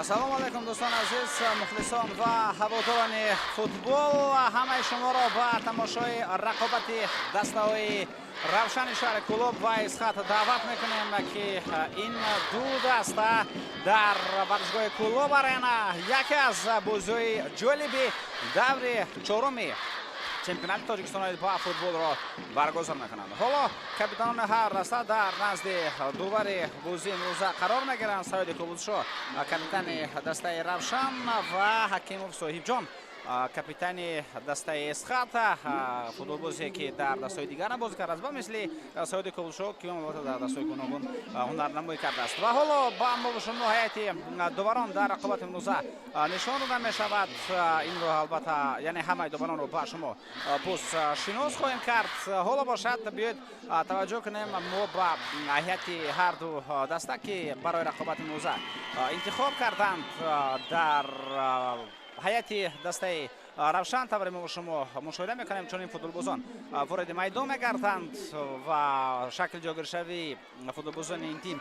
ассалому алайкум дӯстон азиз, мухлисон ва ҳаводорони футбол, ҳамаи шуморо ба тамошои рақобати дастаҳои равшани шаҳри клуб ва Исхат даъват мекунем ки ин ду даста дар варзишгоҳи Клуб Арена яке аз бозиҳои ҷолиби даври чоруми чемпионати Тоҷикистони ба футболро баргузор мекунанд. Ҳоло капитанони ҳар даста дар назди дувари бозии имрӯза қарор мегиранд. Саиди Кобузшо, капитани дастаи Равшан, ва Ҳакимов Соҳибҷон, капитани дастаи Исхат, футболбозе ки дар дастаҳои дигар бозӣ кардааст, ба мисли Саиди Кобузшо ки дар дастаҳои гуногун ҳунарнамоӣ кардааст. Ва ҳоло ба мо шумо ҳайати дуварон дар рақобати имрӯза нишон дода мешавад. Инро албатта яъне ҳамаи дуваронро ба шумо боз шинос хоҳем кард. ҳоло бошад биёед таваҷҷӯҳ кунем мо ба ҳайати ҳар ду даста ки барои рақобати имрӯза интихоб карданд. Дар ҳайати дастаи Равшан тавре мо шумо мушоҳида мекунем чунин футболбозон вороди майдон мегарданд ва шакли ҷойгиршавии футболбозони ин тим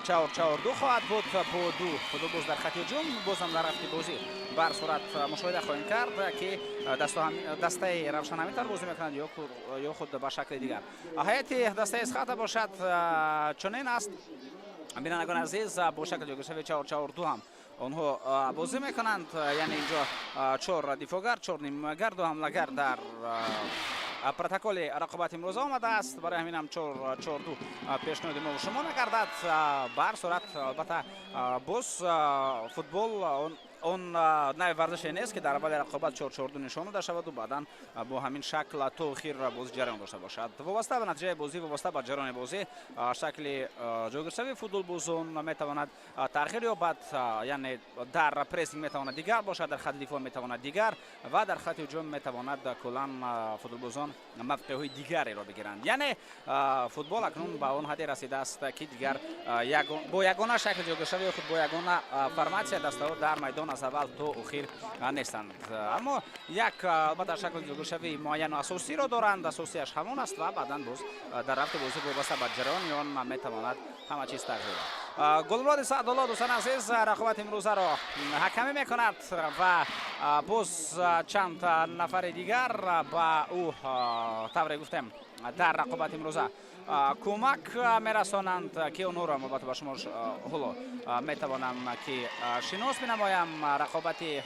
4-4-2 хоҳад буд. Бо ду футболбоз дар хати ҳуҷум, бозам дар рафти бозӣ бар сурат мушоҳида хоҳем кард ки дастаи Равшан ҳамин тавр бозӣ мекунанд ё худ ба шакли дигар. ҳайати дастаи Исхата бошад чунин аст. бинандагони азиз, бо шакли ҷойгиршавии 4-4-2 ҳам онҳо бозӣ мекунанд, яъне инҷо 4 дифоъгар, 4 нимгар, 2 ҳамлагар дар протоколи рақобати имрӯза омадааст. Барои ҳаминам 4-4-2 пешниҳоди мо шумо мекардад. Бар сурат албатта боз футбол он нави варзише нест ки дар аввали рақобат 4-4-2 нишон дода шаваду баъдан бо ҳамин шакл то охир бозӣ ҷараён дошта бошад. Вобаста ба натиҷаи бозӣ, вобаста ба ҷараёни бозӣ, шакли ҷойгиршавии футболбозон метавонад тағйир ёбад. Яъне дар прессинг метавонад дигар бошад, дар хати дифоъ метавонад дигар ва дар хати ҳуҷум метавонад куллан футболбозон мавқеъҳои дигареро бигиранд. Яъне футбол акнун ба он ҳадде расидааст ки дигар бо ягона шакли ҷойгиршавии худ, бо ягона форматсия дастаҳо дар майдон аз аввал то охир нестанд. Аммо як албатта шакли ҷойгиршавии муайяну асосиро доранд. Асосияш ҳамон аст ва баъдан боз дар рафти бозӣ вобаста ба ҷараёни он метавонад ҳама чиз тағйир ёбад. Гулмуроди Саъдулло дӯстон азиз рақобати имрӯзаро ҳакамӣ мекунад ва боз чанд нафари дигар ба ӯ тавре гуфтем дар рақобати имрӯза кӯмак мерасонанд ки онҳоро албатта ба шумо ҳоло метавонам ки шинос менамоям. Рақобати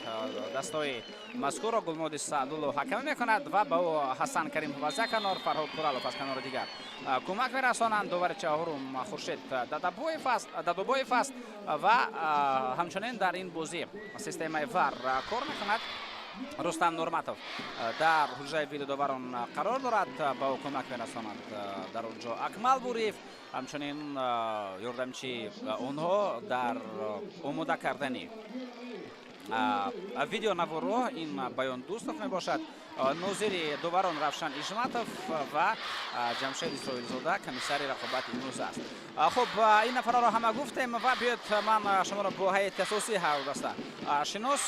дастаҳои мазкурро Гулмуроди Саъдулло ҳакамӣ мекунад ва ба ӯ Ҳасан Каримов аз як канор, Фарҳод Туралов аз канори дигар кӯмак мерасонанд. Довари чаҳорум Хуршед Дадобоев аст ва ҳамчунин дар ин бозӣ системаи ВАР кор мекунад. Рустам Нурматов дар ҳуҷраи видеодоварон қарор дорад, ба ӯ кӯмак мерасонад дар онҷо Акмал Буриев, ҳамчунин ёрдамчи онҳо дар омода кардани видеонаворро ин Баён Дӯстов мебошад. нозири дуварон Равшан Ижматов ва Ҷамшед Исроилзода комиссари рақобати имрӯза аст. Хуб, ин нафарро ҳама гуфтем ва биёед ман шуморо бо ҳайати асосии ҳар даста шинос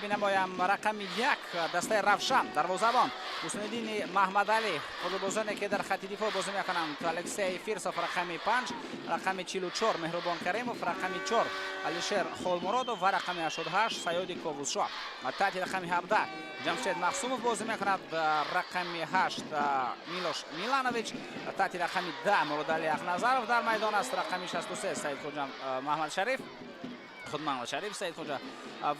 бинамоям. Рақами 1 дастаи Равшан дарвозабон Ҳусниддини Маҳмадалӣ, футболбозоне ки дар хати дифоъ бозӣ мекунанд. Алексей Фирсов рақами 5, рақами 44 Меҳрубон Каримов, рақами 4 Алишер Холмуродов ва рақами 88 Саиди Кобузшо. Таҳти рақами 17 Ҷамшед Махсумов бозӣ мекунад. Рақами 8 Милош Миланович, таҳти рақами 10 Муродали Ахназаров дар майдон аст. Рақами 63 Саидхоҷа Маҳмад Шариф, худ Маҳмад Шариф Саидхоҷа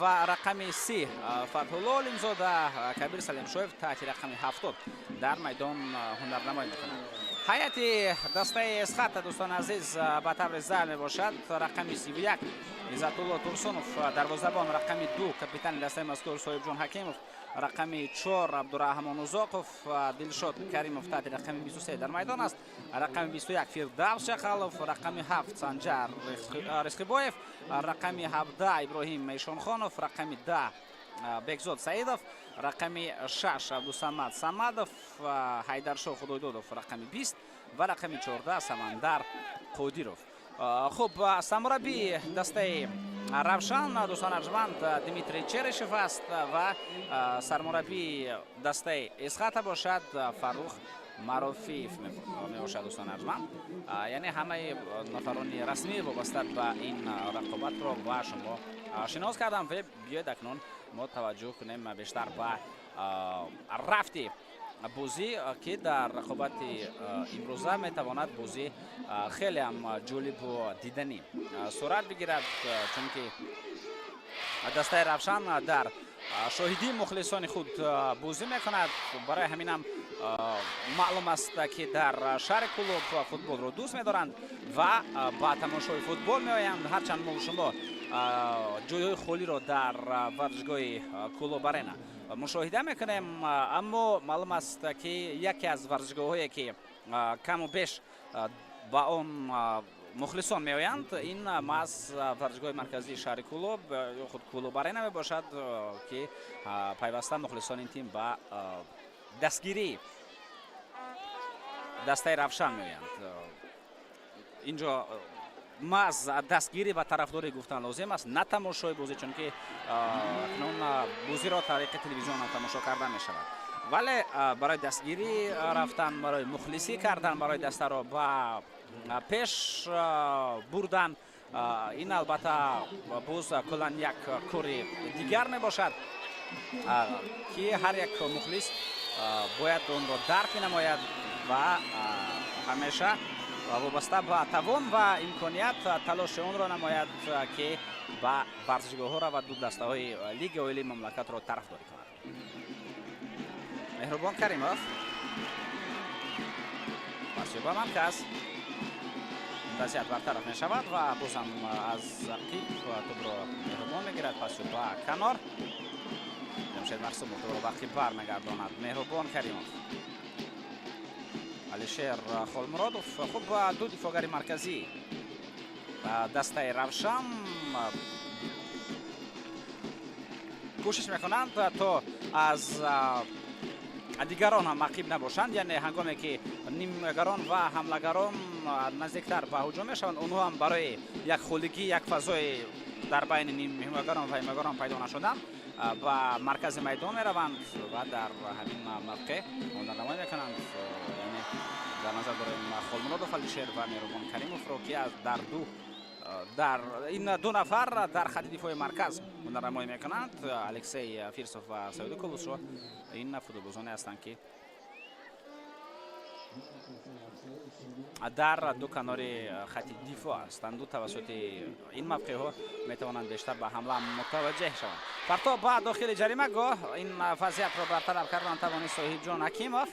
ва рақами 30 Фатҳулло Олимзода, Кабир Салимшоев таҳти рақами 70 дар майдон ҳунарнамоӣ мекунад. ҳайати дастаи Исхат дӯстон азиз ба таври зал мебошад. Рақами 31 Иззатулло Турсунов дарвозабон, рақами 2 капитани дастаи мазкур Соҳибҷон Ҳакимов, рақами 4 Абдураҳмон Узоқов, Дилшод Каримов таҳти рақами 23 дар майдон аст. рақами 21 Фирдавс Шахалов, рақами 7 Санҷар Рисқибоев, рақами 17 Иброҳим Мешонхонов, рақами 10 Бекзод Саидов, рақами 6 Абдусамад Самадов, Ҳайдаршо Худойдодов рақами 20 ва рақами 14 Самандар Қодиров. Хуб, самурабби дастаи Равшан дӯстон арҷманд Дмитрий Черешев аст ва сармурабби дастаи Исхата бошад Фаррух маруфиев мебошад дӯстон арзманд. Яъне ҳамаи нафарони расмӣ вобаста ба ин рақобатро ба шумо шинос кардам. биёед акнун мо таваҷҷӯҳ кунем бештар ба рафти бозӣ ки дар рақобати имрӯза метавонад бозӣ хеле ҳам ҷолибу диданӣ сурат бигирад, чунки дастаи равшан дар шоҳидии мухлисони худ бозӣ мекунад. барои ҳаминам маълум аст ки дар шаҳри Кулуб футболро дӯст медоранд ва ба тамошои футбол меоянд. ҳарчанд мо шумо ҷойҳои холиро дар варзишгоҳи Кулуб арена мушоҳида мекунем, аммо маълум аст ки яке аз варзишгоҳҳое ки каму беш ба он мухлисон меоянд, ин маҳз варзишгоҳи марказии шаҳри Кулуб ё худ Кулуб арена мебошад ки пайваста мухлисони ин тим ба дастгирии дастаи равшан меоянд. инҷо маҳз дастгирӣ ва тарафдорӣ гуфтан лозим аст, на тамошои бозӣ, чунки акнун бозиро тариқи телевизион тамошо карда мешавад. вале барои дастгирӣ рафтан, барои мухлисӣ кардан, барои дастаро ба пеш бурдан, ин албатта боз куллан як кори дигар мебошад ки ҳар як мухлис бояд онро дарк менамояд ва ҳамеша вобаста ба тавон ва имконият талоши онро намояд ки ба варзишгоҳҳо равад, ду дастаҳои лиги оилии мамлакатро тарафдорӣ кунад. меҳрубон каримов паси ба марказ, вазъият бартараф мешавад ва бозам аз рақиб тӯбро меҳрубон мегирад. паси ба канор, ҷамшед мақсумов тӯбро ба рақиб бармегардонад. меҳрубон каримов, алишер холмуродов, хуб ду дифогари марказӣ дастаи равшан кӯшиш мекунанд то аз дигарон ҳам ақиб набошанд, яъне ҳангоме ки нимгарон ва ҳамлагарон наздиктар ба ҳуҷум мешаванд, онҳо ҳам барои як хулигӣ, як фазои дар байни нимгарон ва ҳимагарон пайдо нашудан ба маркази майдон мераванд ва дар ҳамин мавқеъ монданамоӣ мекунанд. дар назар дорем холмуродов алишер ва меҳрубон каримовро ки дар ин ду нафар дар хати дифои марказ монданамоӣ мекунанд. алексей фирсов ва саиду кулусро ин футболбозоне ҳастанд ки дар ду канори хати дифоъ ҳастанд. ду тавассути ин мавқеъҳо метавонанд бештар ба ҳамла мутаваҷҷеҳ шаванд. парто ба дохили ҷаримагоҳ ин вазъиятро бартараф кардан тавонист соҳибҷон ҳакимов.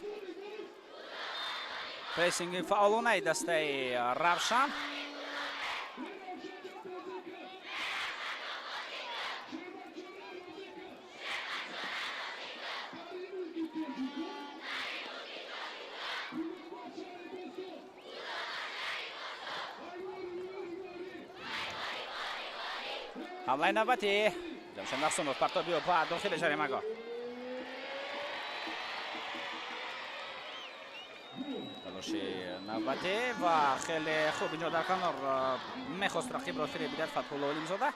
прессинги фаъолонаи дастаи равшан, ҳамлаи навбатӣ, ҷамшед мақсумов, парто биё ба дохили ҷаримагоҳ. талоши навбатӣ ва хеле хуб инҷо дар канор мехост рақибро фиреб бидад Фатҳулло Олимзода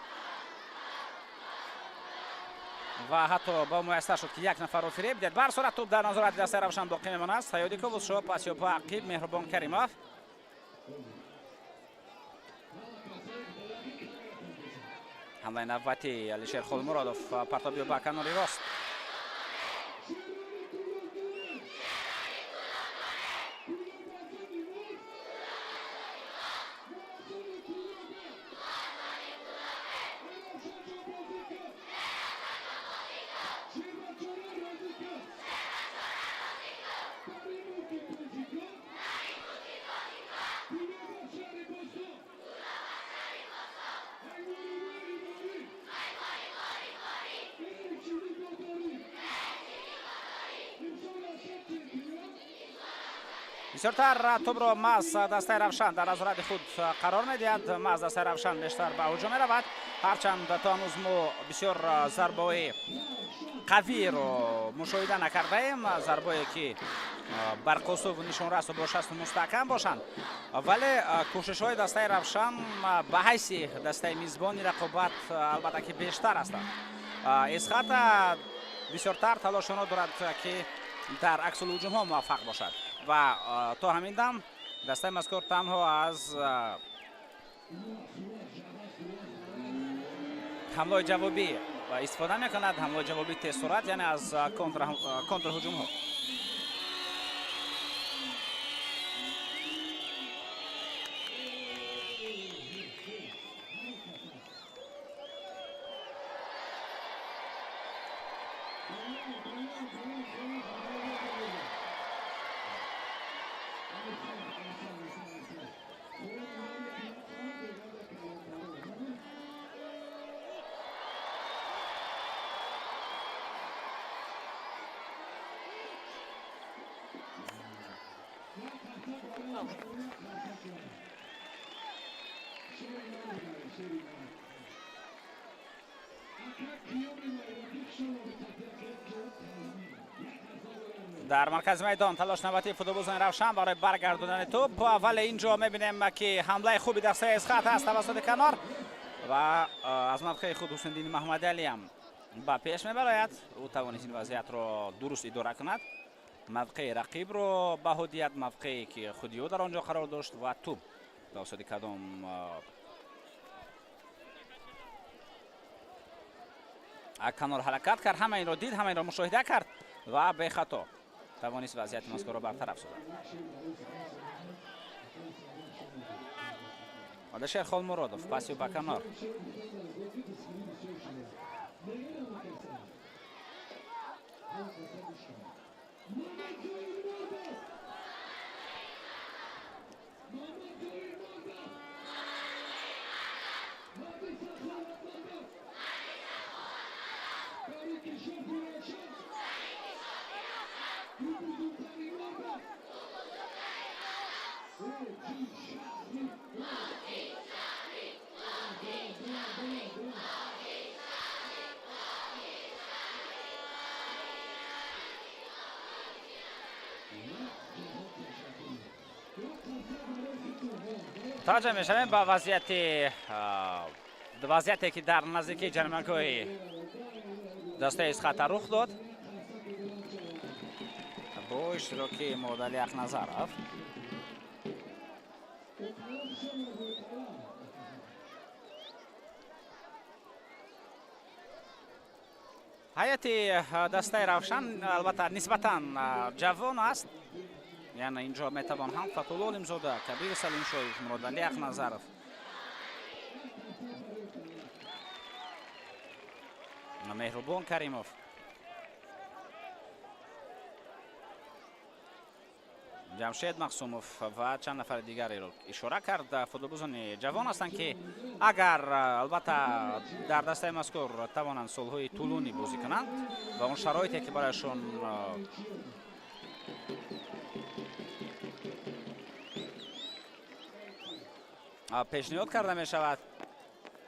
ва ҳатто ба муяссар шуд ки як нафарро фиреб бидад. бар сурат тӯб дар назорати дастаи равшан боқӣ мемонад. Саёди Ковусшо, пас ё ба ақиб Меҳрубон Каримов. ҳамлаи навбатӣ Алишер Холмуродов, парто биё ба канори рост. бисёртар тӯбро маҳз дастаи равшан дар назорати худ қарор медиҳад. маҳз дастаи равшан бештар ба ҳуҷум меравад, ҳарчанд то ҳанӯз мо бисёр зарбаҳои қавиро мушоҳида накардаем, зарбое ки барқосову нишонрасу бошасту мустаҳкам бошанд, вале кӯшишҳои дастаи равшан ба ҳайси дастаи мизбони рақобат албатта ки бештар ҳастанд. эсхата бисёртар талошонро дорад ки дар аксулҳуҷумҳо муваффақ бошад. ва то ҳамин дам дастаи мазкур танҳо аз ҳамлаи ҷавобӣ истифода мекунад. ҳамлаи ҷавобӣ тезсурат, яъне аз контрҳуҷумҳо. дар маркази майдон талош навбатии футболбозони Равшан барои баргардонидани туп, вале инҷо мебинем ки ҳамлаи хуби дастаи Эсхат аст тавассути канор ва аз мавқеи худ Ҳусейндини Маҳмадиалиам ба пеш мебарояд. ӯ тавонист ин вазъиятро дуруст идора кунад, мавқеи рақибро баҳо диҳад, мавқее ки худи ӯ дар он ҷо қарор дошт ва туп тавассути кадом канор ҳаракат кард. ҳама инро дид, ҳама инро мушоҳида кард ва бехато тавонист вазъияти мазкурро бартараф созад. Адашер Холмуродов паси ба канор. таваҷҷӯҳ мешавем ба вазъияте ки дар наздикии ҷаримагоҳи дастаи Эсхат рух дод бо иштироки Муҳаммадалӣ Ақназаров. ҳайати дастаи Равшан албатта нисбатан ҷавон аст. яъне инҷо метавон ҳам Фатҳулло Олимзода, Кабир Салимшоев, Муҳаммадалӣ Ақназаров, Меҳрубон Каримов, ҷамшед Мақсумов ва чанд нафари дигареро ишора кард. футболбозони ҷавон ҳастанд ки агар албатта дар дастаи мазкур тавонанд солҳои тӯлонӣ бозӣ кунанд ва он шароите ки барояшон пешниҳод карда мешавад,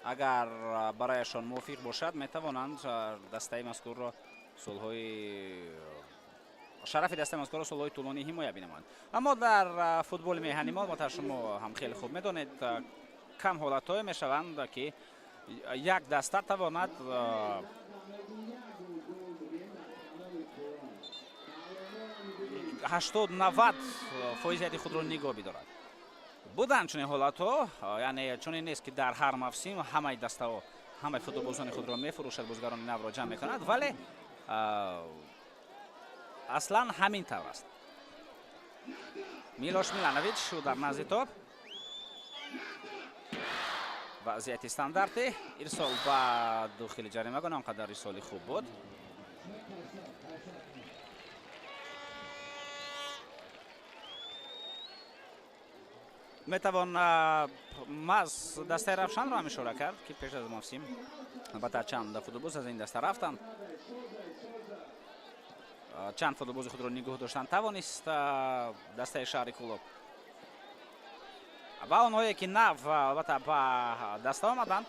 агар барояшон мувофиқ бошад, метавонанд дастаи мазкурро солҳои шарафи дастаи мазкурро солҳои тӯлонӣ ҳимоя бинамоянд. аммо дар футболи меҳани мо албатта шумо ҳам хеле хуб медонед, кам ҳолатҳое мешаванд ки як даста тавонад 80-90% худро нигоҳ бидорад. буданд чунин ҳолатҳо, яъне чунин нест ки дар ҳар мавсим ҳамаи дастаҳо ҳамаи футболбозони худро мефурӯшад, бозигарони навро ҷамъ мекунад, вале аслан ҳамин тавр аст. Милош Миланович ӯ дар назди топ, вазъияти стандарти ирсол ба дохили ҷаримагона он қадар ирсоли хуб буд. метавон маз дастаи Равшанро ҳам ишора кард ки пеш аз мавсим албатта чанд футболбоз аз ин даста рафтанд, чанд футболбози худро нигоҳ доштан тавонист дастаи шаҳри Кӯлоб ва онҳое ки нав албатта ба даста омаданд,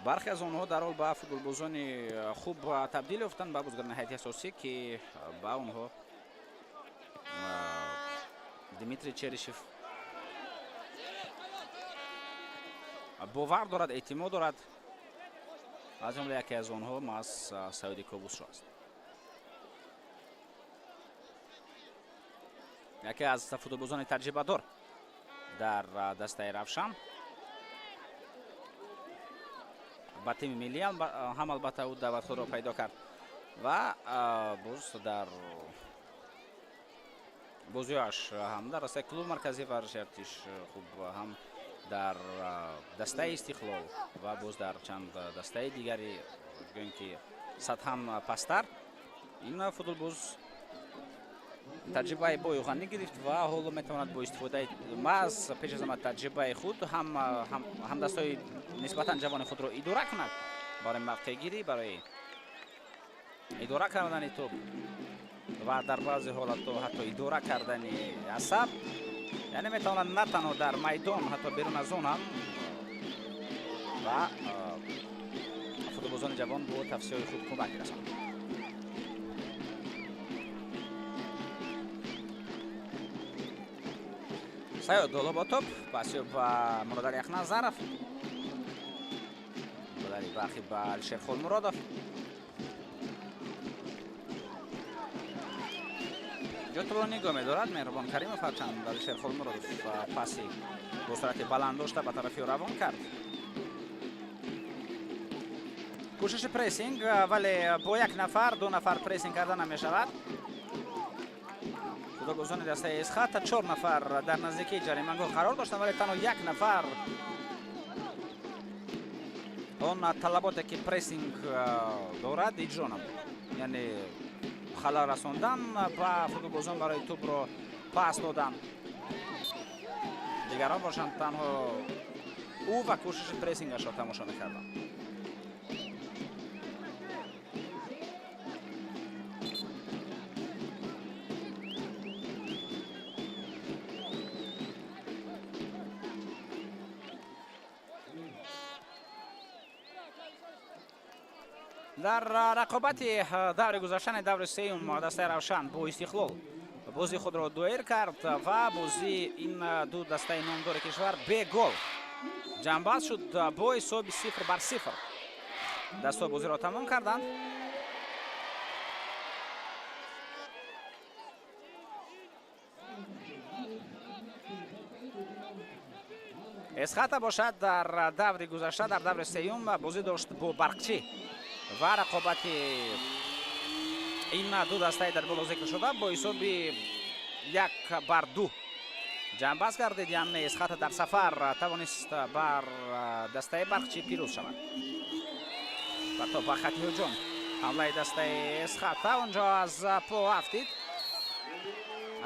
бархе аз онҳо дарҳол ба футболбозони хуб табдил ёфтанд, ба бозигарони ҳайати асосӣ ки ба онҳо Дмитрий Черишев бовар дорад, эътимод дорад. аз ҷумла яке аз онҳо маз Саиди Ковусшо аст. яке аз футболбозони таҷрибадор дар дастаи равшан ба тими миллӣ ҳам албатта ӯ даватҳоро пайдо кард ва боз дар бозиёш ҳам дар дастаи клуб марказӣ варшиятиш хуб ҳам дар дастаи Истиқлол ва боз дар чанд дастаи дигари гӯем ки сатҳан пасттар ин футболбоз таҷрибаи бои ғанӣ гирифт ва ҳоло метавонад бо истифодаи маҳз пеш аз ҳама таҷрибаи худ ҳам дастаи нисбатан ҷавони худро идора кунад барои мавқеъгирӣ, барои идора кардани тӯб ва дар баъзе ҳолатҳо ҳатто идора кардани асаб, яъне метавонад на танҳо дар майдон ҳатто берун аз он ҳам ва футболбозони ҷавон бо тавсияҳои худ кӯмак расонад. Саёд Долоботоп пасёб ба Муродали Яхназаров, Муродали бахи ба Алишер Холмуродов. ҷотро нигоҳ медорад Меҳрубон Каримов, ҳарчанд Алишер Холмуродов паси бо суръати баланд дошта ба тарафи ӯ равон кард. кӯшиши прессинг, вале бо як нафар ду нафар прессинг карда намешавад. футболбозони дастаи Эсхат 4 нафар дар наздикии ҷаримагоҳ қарор доштанд, вале танҳо як нафар он талаботе ки прессинг дорад иҷро намуд, яъне халал расондан ба футболбозон барои тӯбро пас додан. дигарон бошанд танҳо ӯ ва кӯшиши прессингашро тамошо мекарданд. дар рақобати даври гузаштани даври сеюм дастаи равшан бо Истиқлол бозии худро дуэр кард ва бозӣ ин ду дастаи номдори кишвар бе гол ҷамъбаст шуд бо ҳисоби 0-0. дастҳо бозиро тамом карданд. Эсхата бошад дар даври гузашта дар даври сеюм бозӣ дошт бо Барқчӣ ва рақобати ин ду дастаи дар боло зикр шуда бо ҳисоби 1-2 ҷамъбаст гардид, яъне Эсхата дар сафар тавонист бар дастаи Барқчӣ пирӯз шавад. ва то ба хати ҳуҷум ҳамлаи дастаи Эсхата онҷо аз по афтид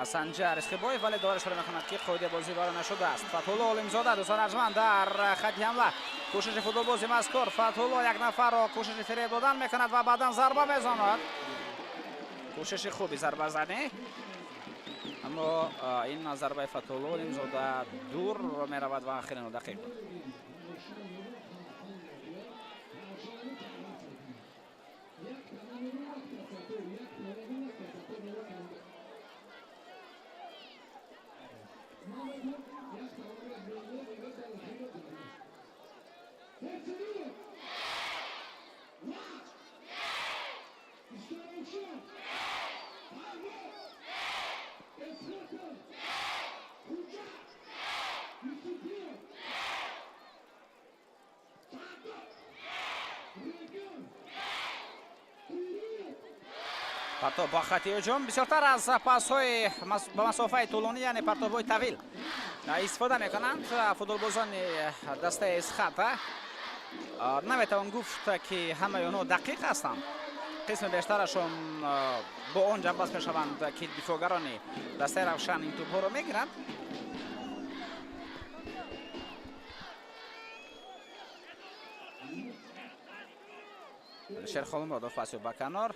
Асанҷар Исхибоев, вале дора ишора мекунад ки қоидаи бозӣ варо нашудааст. Фатҳулло Олимзода дӯстон арҷманд дар хати ҳамла кӯшиши футболбози мазкур. Фатҳулло як нафарро кӯшиши фиреб додан мекунад ва баъдан зарба мезанад. кӯшиши хуби зарбазанӣ, аммо ин зарбаи Фатҳулло Олимзода дур меравад ва ахирин дақиқ буд. партов ба хати ҳуҷум бисёртар аз пасҳои ба масофаи тӯлонӣ, яъне партовҳои тавил истифода мекунанд футболбозони дастаи Эсхата. наметавон гуфт ки ҳамаи онҳо дақиқ ҳастанд. қисми бештарашон бо он ҷамъбаст мешаванд ки дифоъгарони дастаи равшан ин тӯбҳоро мегиранд. Алишер Холмуродов паси ба канор.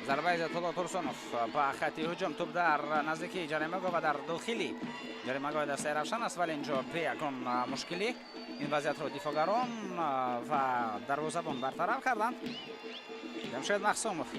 зарбаи Иззатулло Турсунов ба хати ҳуҷум, туп дар наздикии ҷаримагоҳ ва дар дохили ҷаримагоҳи дастаи Равшан аст, вале инҷо бе ягон мушкилӣ ин вазъиятро дифоъгарон ва дарвозабон бартараф карданд. Ҷамшед Махсумов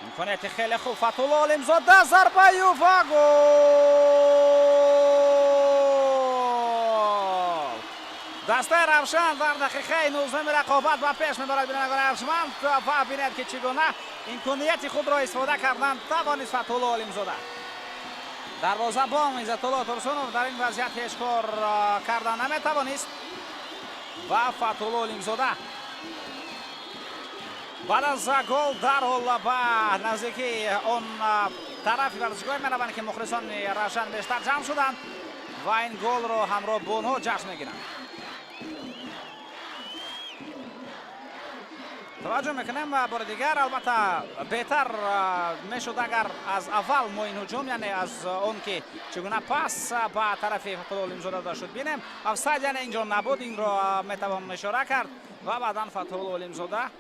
имконияти хеле хуб, Фатулло Олимзода зарбаю ва гол! Дастаи Равшан дар дақиқаи 19 рақобат ба пеш мебарад бинандагони арҷманд ва бинед ки чӣ гуна имконияти худро истифода кардан тавонист Фатулло Олимзода. Дарвозабон Иззатулло Турсунов дар ин вазъият ҳеҷ кор кардан наметавонист ва Фатулло Олимзода баъд аз гол дарҳол ба наздикии он тарафи варзишгоҳ мераванд ки мухлисони Равшан бештар ҷамъ шуданд ва ин голро ҳамроҳ бо онҳо ҷашн мегиранд. таваҷҷӯҳ мекунем бори дигар, албатта беҳтар мешуд агар аз аввал мо ин ҳуҷум, яъне аз он ки чӣ гуна пас ба тарафи Фатулло Олимзода дошт шуд бинем. офсайд яъне инҷо набуд, инро метавон ишора кард ва баъдан Фатулло Олимзода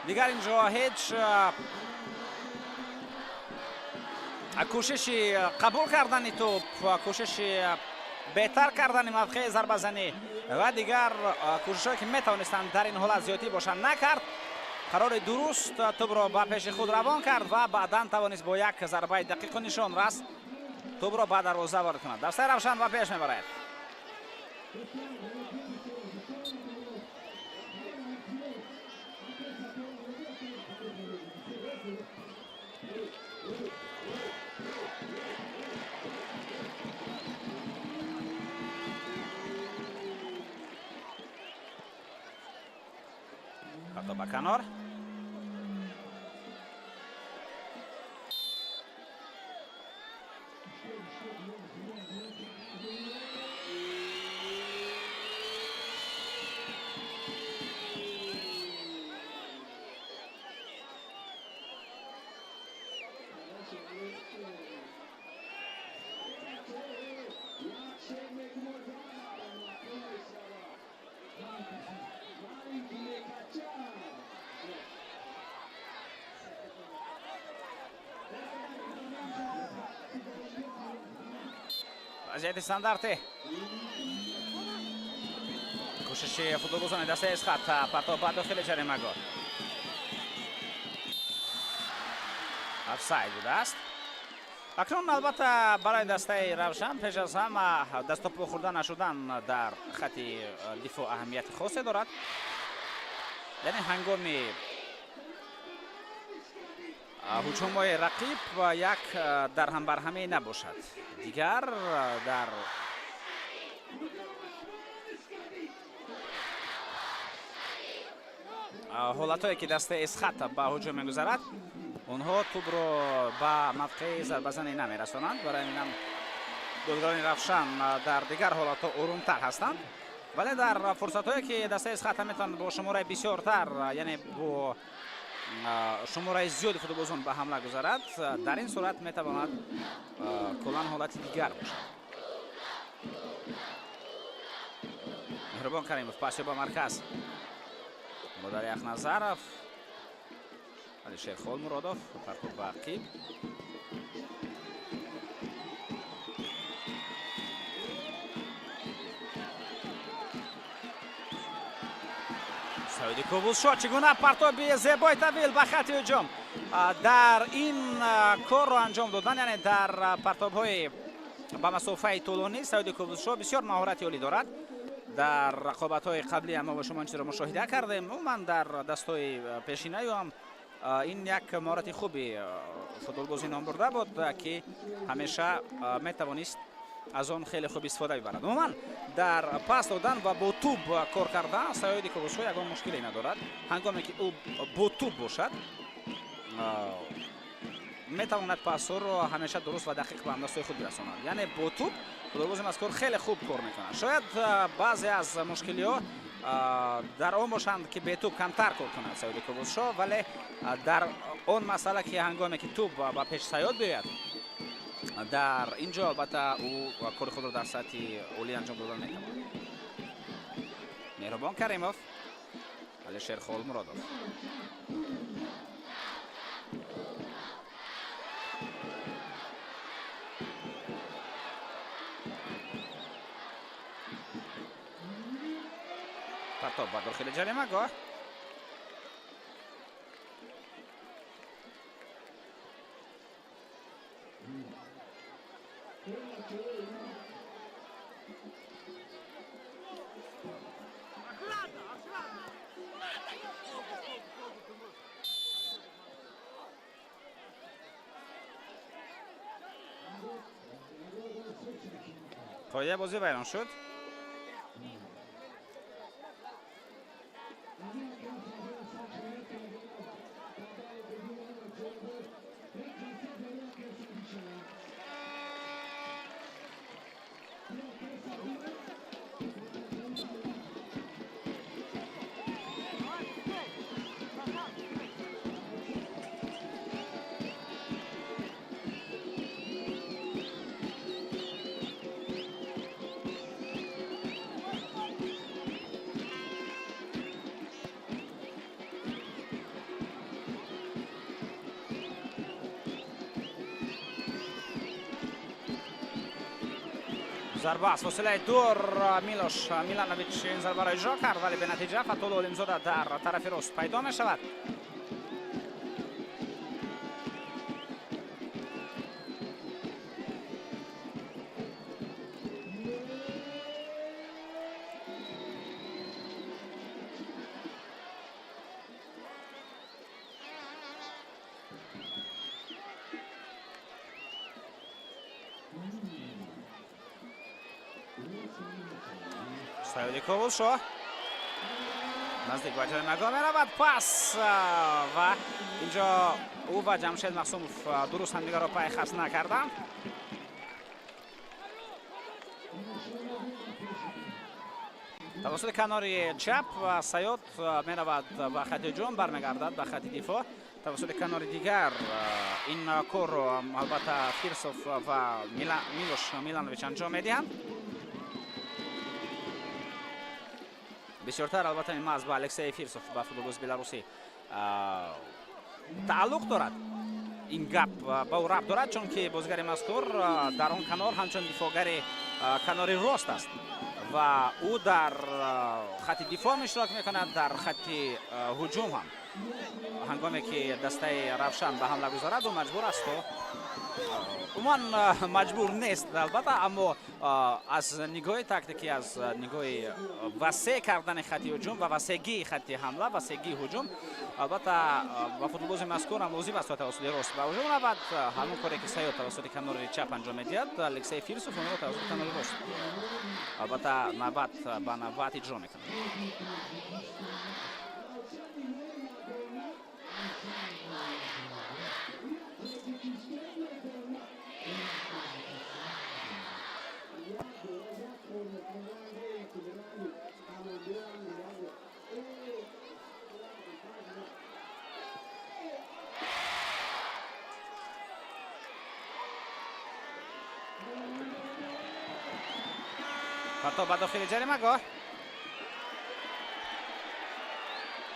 дигар инҷо ҳеҷ кӯшиши қабул кардани туп, кӯшиши беҳтар кардани мавқеи зарбазанӣ ва дигар кӯшишҳое ки метавонистанд дар ин ҳолат зиёдтӣ бошанд накард. қарори дуруст тупро ба пеши худ равон кард ва баъдан тавонист бо як зарбаи дақиқу нишон раст тупро ба дарвоза ворид кунад. дастаи Равшан ба пеш мебарад. Хато ба канор. вазъияти стандартӣ. кӯшиши футболбозони дастаи Исхат партоб ба дохили ҷаримагоҳ. офсайд будааст. акнун албатта барои дастаи Равшан пеш аз ҳама даступо хӯрда нашудан дар хати дифоъ аҳамияти хосе дорад. яъне ҳангоми ҳуҷумҳои рақиб як дарҳамбарҳамӣ набошад. дигар дар ҳолатҳое ки дастаи Исхат ба ҳуҷум мегузарад, онҳо тупро ба мавқеи зарбазанӣ намерасонанд. барои инам додгарони Равшан дар дигар ҳолатҳо орумтар ҳастанд, вале дар фурсатҳое ки дастаи Исхат метавонад бо шумораи бисёртар, яъне бо шумораи зиёди футболбозон ба ҳамла гузарад, дар ин сурат метавонад куллан ҳолати дигар бошад. меҳрубон Каримов паси ба марказ. Мудар Яхназаров, Алишер Холмуродов, партоб ба ақиб. Саиди Кобулшо, чӣ гуна партоби зебои тавил ба хати ҳуҷум. дар ин корро анҷом додан, яъне дар партобҳои ба масофаи тӯлонӣ Саиди Кобулшо бисёр маҳорати олӣ дорад. дар рақобатҳои қаблӣ ҳам мо ба шумо ин чизро мушоҳида кардем. умуман дар дастҳои пешинаю ҳам این یک مهارت خوبی فوتبالبازی نام برده بود که همیشه میتوانست از آن خیلی خوب استفاده ببرد. عموما در پاس دادن و با توپ کار کردن سعید کوروشو یگان مشکلی ندارد. هنگامی که او با توپ باشد میتواند پاسور رو همیشه درست و دقیق به اندازه خود برساند. یعنی با توپ فوتبالباز مذکور خیلی خوب کار میکنه. شاید بعضی از مشکلی ها در آن باشند که به توپ کمتر کار کند سعید کوروشو، ولی در آن مسئله که هنگامی که توپ با پیش سعید بیاید در اینجا البته او کار خود را در سطح عالی انجام دادن میتواند. مهربان کریموف، علیشیر خالمرادov. Потом ба дохили ҷаримагоҳ. پایه بازی ویران شد. ضربه از فاصله دور میلوش میلانویچ این ضربه را اجرا کرد ولی به نتیجه فتول علیمزاده در طرف راست پیدا می شود. سعید کوروشو نزدیک به جریمه‌گاه می‌رود. پاس و اینجا او و جمشید مقسوموف درست همدیگر را پای خط نکردند. توسط کناری چپ سعید می‌رود به خط هجوم، برمیگردد به خط دفاع. توسط کنار دیگر این کار البته فیرسوف و میلوش میلانویچ انجام می‌دهند. بسیارتر البته این از با الکسی فیرسوف با فوتبالباز بلاروسی تعلق دارد. این گپ با او ربط دارد چون که بازیگر مذکور در آن کنار همچون دفاعگر کنار راست است و او در خط دفاع اشتراک میکند، در خط هجوم هم هنگامی که دسته روشن به حمله گذارد و مجبور است و عموما مجبور نیست البته، اما از نگاه تاکتیکی، از نگاه وسیع کردن خط هجوم و وسیعی خط حمله، وسیعی هجوم، البته با فوتبالباز مذکور هم لازم است توسط راست به هجوم رود. همون کاری که سعید توسط کنار چپ انجام میدهد الکسی فیرسوف اون را توسط کنار راست البته نوبت به نوبت اجرا میکند. حتی به داخل جریمه‌گاه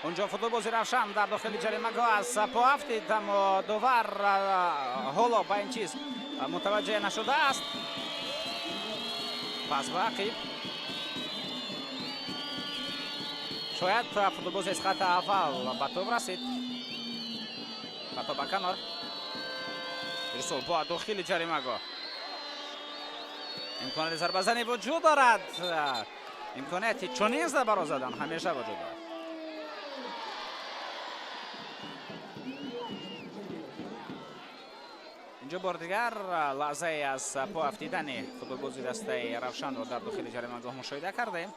اونجا فوتبالباز روشن در داخل جریمه‌گاه از پا افتید، اما داور حالا به این چیز متوجه نشده است. پس به عقب شاید فوتبالباز از خط اول به توپ رسید. حتی به کنار رسول با داخل جریمه‌گاه امکانات ضربه زنی وجود دارد. امکاناتی چنین ضربه را زدن همیشه وجود دارد. اینجا بار دیگر لحظه از پا افتیدن فوتبالبازی دسته равшан رو در داخل جریمه‌گاه مشاهده کردیم.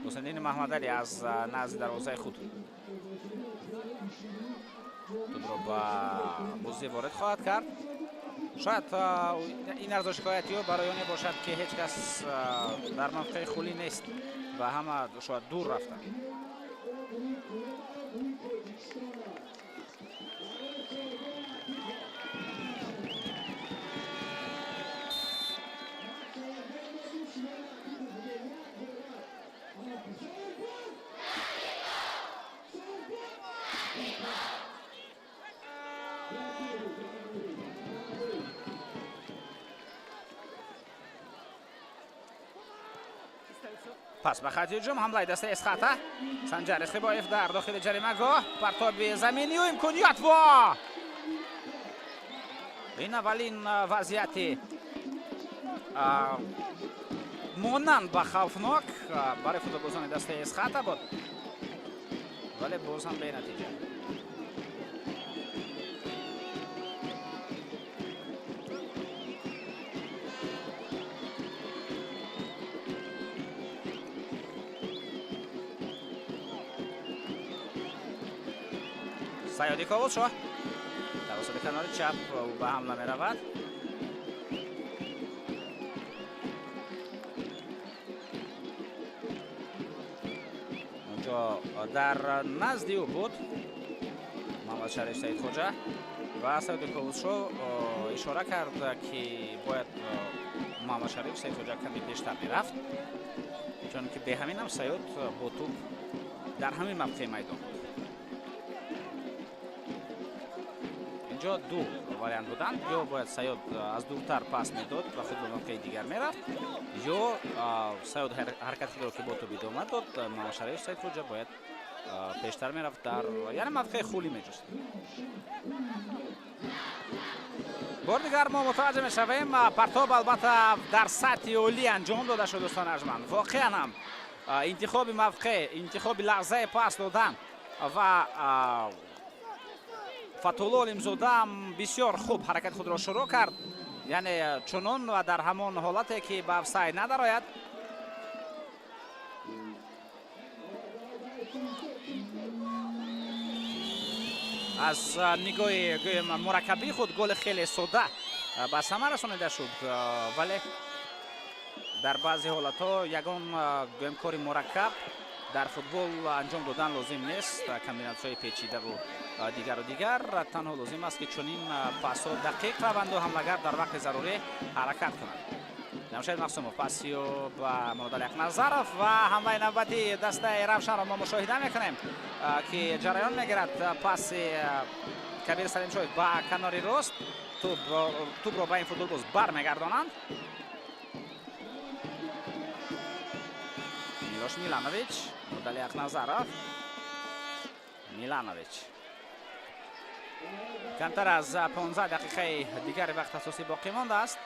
حسین محمدعلی از نزد دروازه خود توپ را به بازی وارد خواهد کرد. شاید این عرض شکایتی برای آن باشد که هیچ کس در منطقه خولی نیست و همه شاید دور رفتند. پس به خط هجوم حمله دسته اسخطه سنجر اسخبایف در داخل جریمه‌گاه پرتاب زمینی و امکانیت و این اولین وضعیت مانند به خوفناک برای فوتبالبازان دسته اسخطه بود ولی باز هم به نتیجه. سیادی کاوچو توسط کنار چپ او به حمله می رود. اونجا در نزد او بود محمد شریف سید خوجا و سیادی کاوچو اشاره کرد که باید محمد شریف سید خوجا کمی بیشتر می رفت چون که به همین هم سیاد با توپ در همین مقطع میدان بود. اینجا دو واریانت بودند، یا باید سیاد از دورتر پاس میداد و خود به موقع دیگر میرفت یا سیاد حرکت خود را که با تو ادامه داد محمد شریف سید خوجا باید پیشتر میرفت در یعنی موقع خولی میجست. بار دیگر ما متوجه میشویم پرتاب البته در سطح عالی انجام داده شد دوستان ارجمند. واقعا هم انتخاب موقع، انتخاب لحظه پاس دادن و فتح‌الله علم‌زاده هم بسیار خوب حرکت خود را شروع کرد، یعنی چنان و در همان حالتی که به افساید ندارد. از نگاه مرکبی خود گل خیلی ساده به ثمر رسانیده شد ولی در بعضی حالت‌ها یگان گویمکاری مرکب در فوتبال انجام دادن لازم نیست. کامبیناسیون‌های پیچیده و دیگر تنها لازم است که چنین پاس‌ها دقیق روند و حمله‌گر در وقت ضروری حرکت کنند. جمشید مقسوموف پاسیو با مورد یک نظرف و حمله نوبتی دسته равшан را ما مشاهده میکنیم که جریان میگیرد. پاس کبیر سلیم شاید با کناری راست توپ را به این فوتبالباز برمیگردانند. میلوش میلانویچ مورد یک نظرف. میلانویچ کمتر از 15 دقیقه دیگر وقت اساسی باقی مانده است.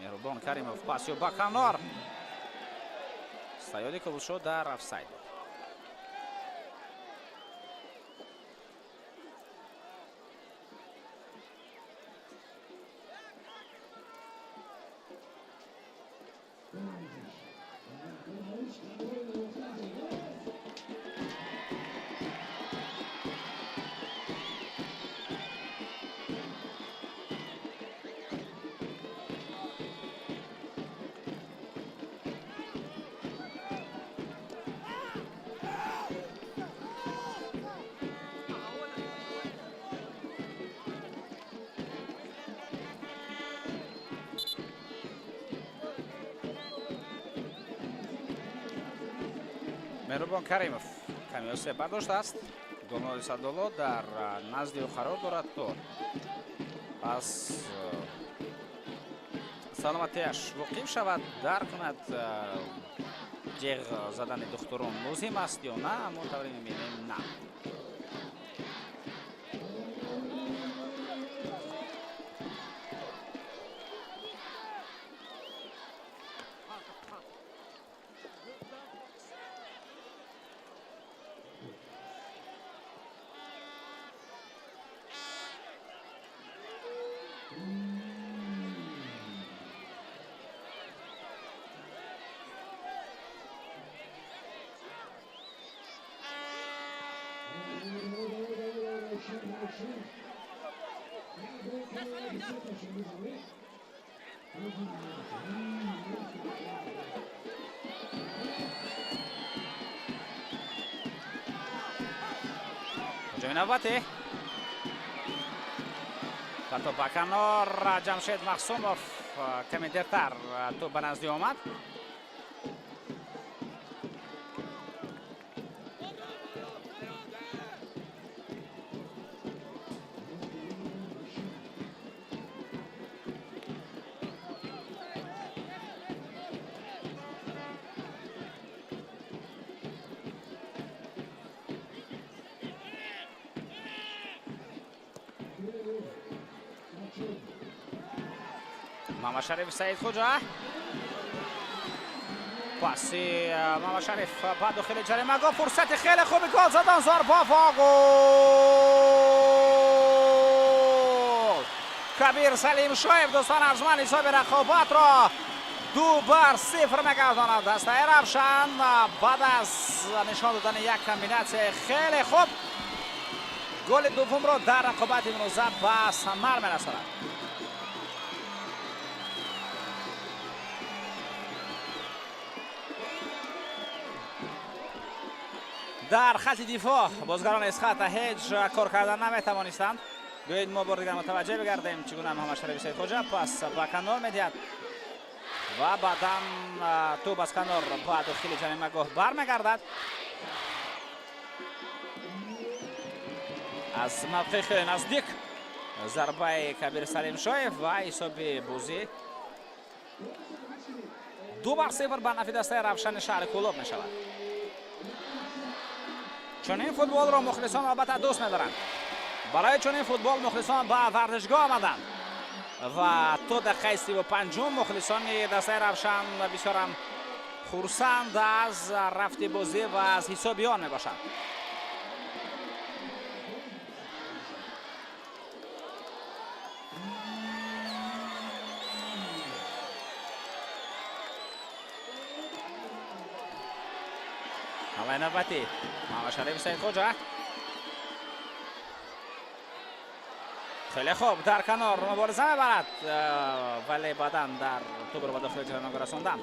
مهربان کریموف پاسیو با کنار سیادی کاوچو در افساید. مهربان کریموف کمی آسیب برداشته است. دونال سعدالله در نزد او قرار دارد تا از سلامتیش واقف شود، درک کند جیغ زدن دختران لازم است یا نه. اما طوری میبینیم نه. هجوم نوبتی تو با کنار جمشید مخصوموف کمی دیرتر تو به نزدی آمد. محمد شریف سعید کجا؟ پاسی محمد شریف با داخل جریمه گل، فرصت خیلی خوبی، گل زدن زارباف، گل کبیر سلیم شایف دوستان ارجمند حساب رقابت را 2-0 میگرداند. دسته رفشن بعد از نشان دادن یک کامبیناسیون خیلی خوب گل دوم را در رقابت امروز به ثمر میرساند. در خط دفاع بازیکنان از خط هیچ کار کردن نمیتوانستند. بیایید ما بار دیگر متوجه بگردیم چگونه محمد شریف سعید خوجا پس با کنار میدهد و بعدا توپ از کنار با داخل جریمه گاه برمیگردد. از موقع خیلی نزدیک ضربه کبیر سلیم شایف و حساب بازی 2-0 به نفع دسته رفشن شهر کلوب می شود. چنین فوتبال را مخلصان البته دوست می‌دارند. برای چنین فوتبال مخلصان به ورزشگاه آمدند و تا دقیقه 35 مخلصان دسته رفشن بسیار خرسند از رفت بازی و از حسابیان میباشند. حمله نوبتی محمد شریف سعید خوجا خیلی خوب در کنار مبارزه میبرد ولی بعدا در توپ را به داخل جریمه رساندن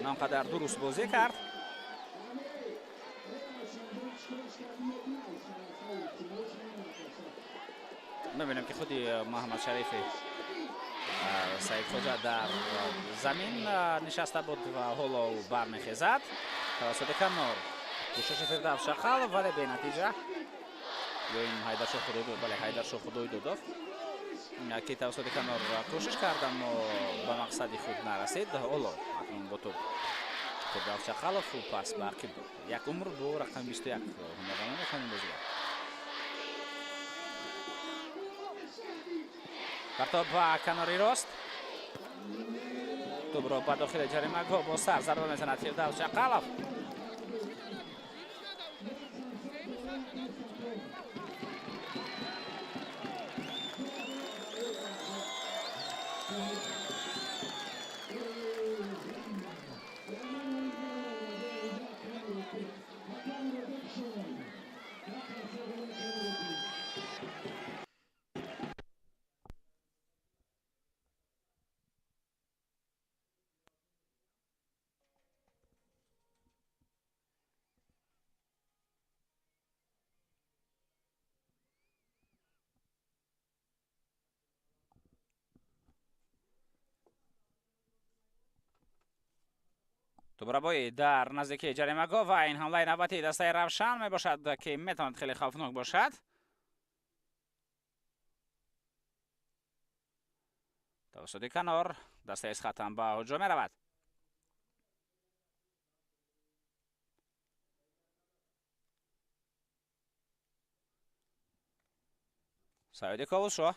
نانقدر درست بازی کرد. میبینیم که خودی محمد شریف سعید خوجا در زمین نشسته بود و حالا برمیخیزد توسط کنار کوشش فردوس شخال ولی به نتیجه یا این حیدرشاه خدویدو ولی حیدرشاه خدویدو که توسط کنار کوشش کرد اما به مقصد خود نرسید. حالا اکنون با توپ فردوس شخالوف و پاس باقی بود. یک عمر با رقم 21 هنرمند میکنیم بازیگر. توپ با کناری راست توپ را به داخل جریمه گاه با سر ضربه میزند فردوس شخالوف. توبرابایی در نزدیکی جریمه گاه و این حمله نوبتی دسته رفشن می باشد که میتواند خیلی خوفناک باشد. توسط کنار دسته از خط هم به هجوم می رود. سعید کاوشو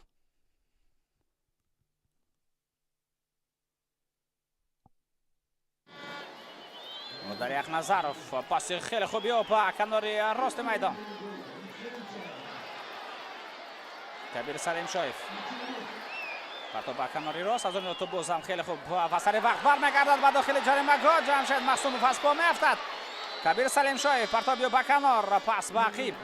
در یک نظرف پاس خیلی خوبی و با کناری راست میدان کبیر سلیم شایف تو با کناری راست از اون تو بازم خیلی خوب و سر وقت برمیگردد به داخل جریمه گاه جمشید مصوم پس پا میافتد. کبیر سلیم شایف پرتاب با کنار پاس به عقیب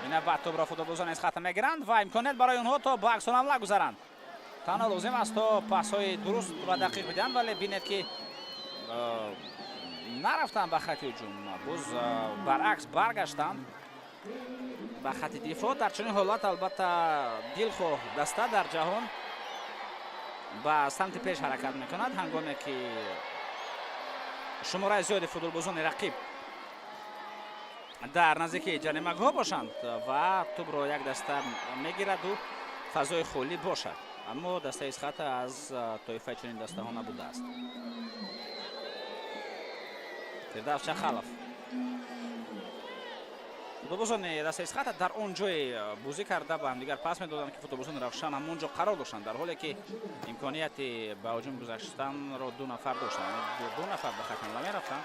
инавбат тӯбро футболбозони аз хата мегиранд ва имконият барои онҳо то ба аксон ҳамла гузаранд. танҳо лозим аст то пасҳои дуруст ва дақиқ бидиҳанд, вале бинед ки нарафтанд ба хати ҳуҷум, боз баръакс баргаштанд ба хати дифоъ. дар чунин ҳолат албатта дилхоҳ даста дар ҷаҳон ба самти пеш ҳаракат мекунад ҳангоме ки шумораи зиёди футболбозони рақиб дар наздикии ҷаримаҳо бошанд ва тӯбро як даста мегираду фазои холӣ бошад. аммо дастаи исхата аз тоифаи чунин дастаҳо набудааст. фирдавс чахалов футболбозони дастаи исхата дар он ҷое бозӣ карда ба ҳамдигар пас медоданд ки футболбозони равшан ҳамон ҷо қарор доштанд, дар ҳоле ки имконияти ба ҳуҷум гузаштанро ду нафар доштанд. ду нафар ба хати ҳамла мерафтанд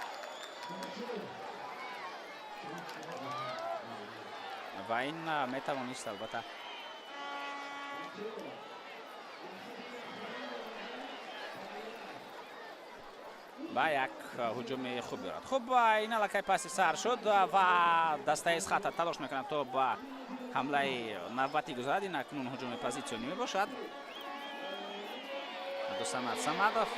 ва ин метавонист албатта ба як ҳуҷуми хуб биёрад. хуб, ин аллакай паси сар шуд ва дастаи исхата талош мекунад то ба ҳамлаи навбатӣ гузарад. ин акнун ҳуҷуми позитсионӣ мебошад. абдусамад самадов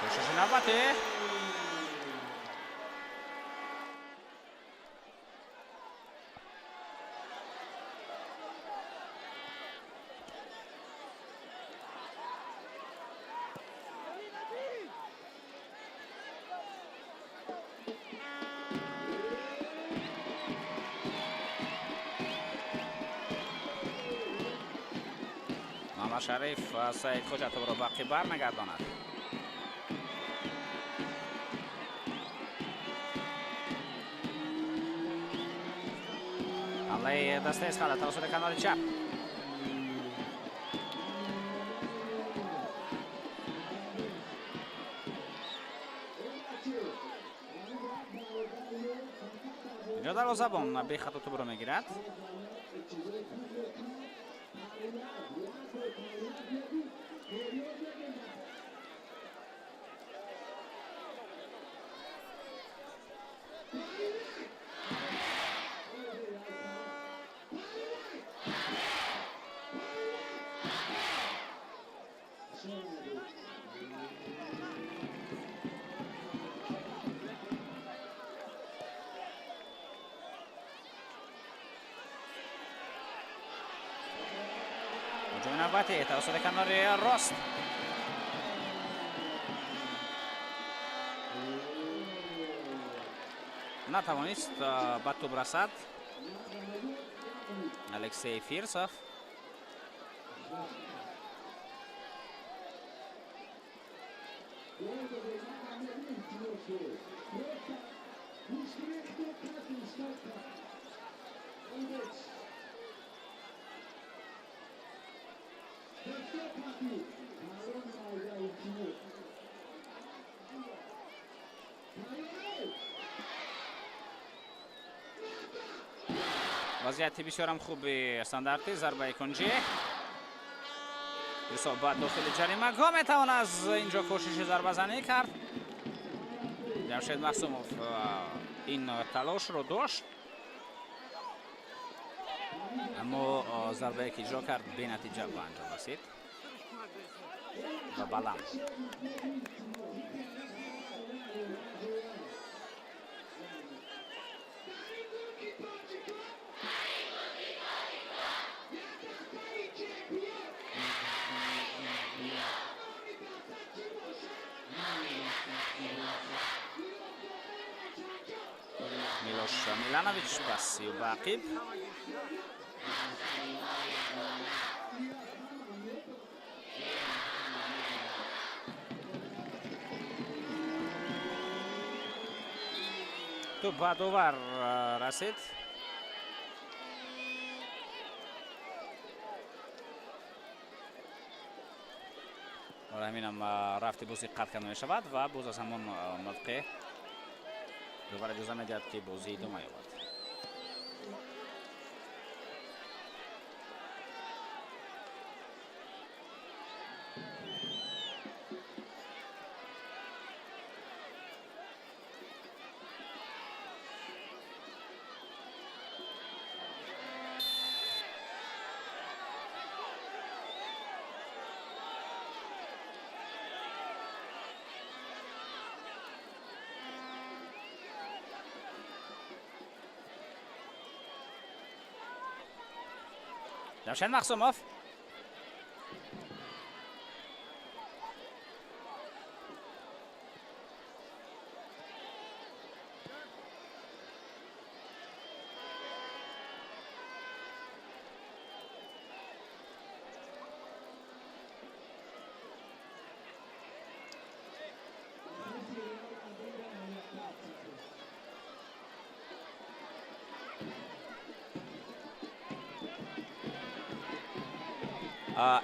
кӯшиши навбатӣ. мамад шариф саид хоҷатовро ба қӣ бармегардонад. ҳамлаи дастаи исхата тавассути канори чап. инҷо дарвозабон бехату тӯбро мегирад. ҳуҷуми навбатӣ тавассути канори рост. натавонист ба тӯб расад алексей фирсов. вазъияти бисёрам хуби стандарти зарбаи кунҷӣ. юсуф ба дохили ҷаримаҳо метавонад аз инҷо кӯшиши зарбазанӣ кард. ҷамшед маҳсумов ин талошро дошт, аммо зарбае ки иҷро кард бенатиҷа ба анҷом расид ва баланд. милош миланович ба 30 ба ақиб. то ба довар расид. ҳаминам рафти бозӣ қатъ карда мешавад ва боз аз ҳамон мавқеъ дувар иҷоза медиҳад ки бозӣ идома ёбад. Равшан Махсумов.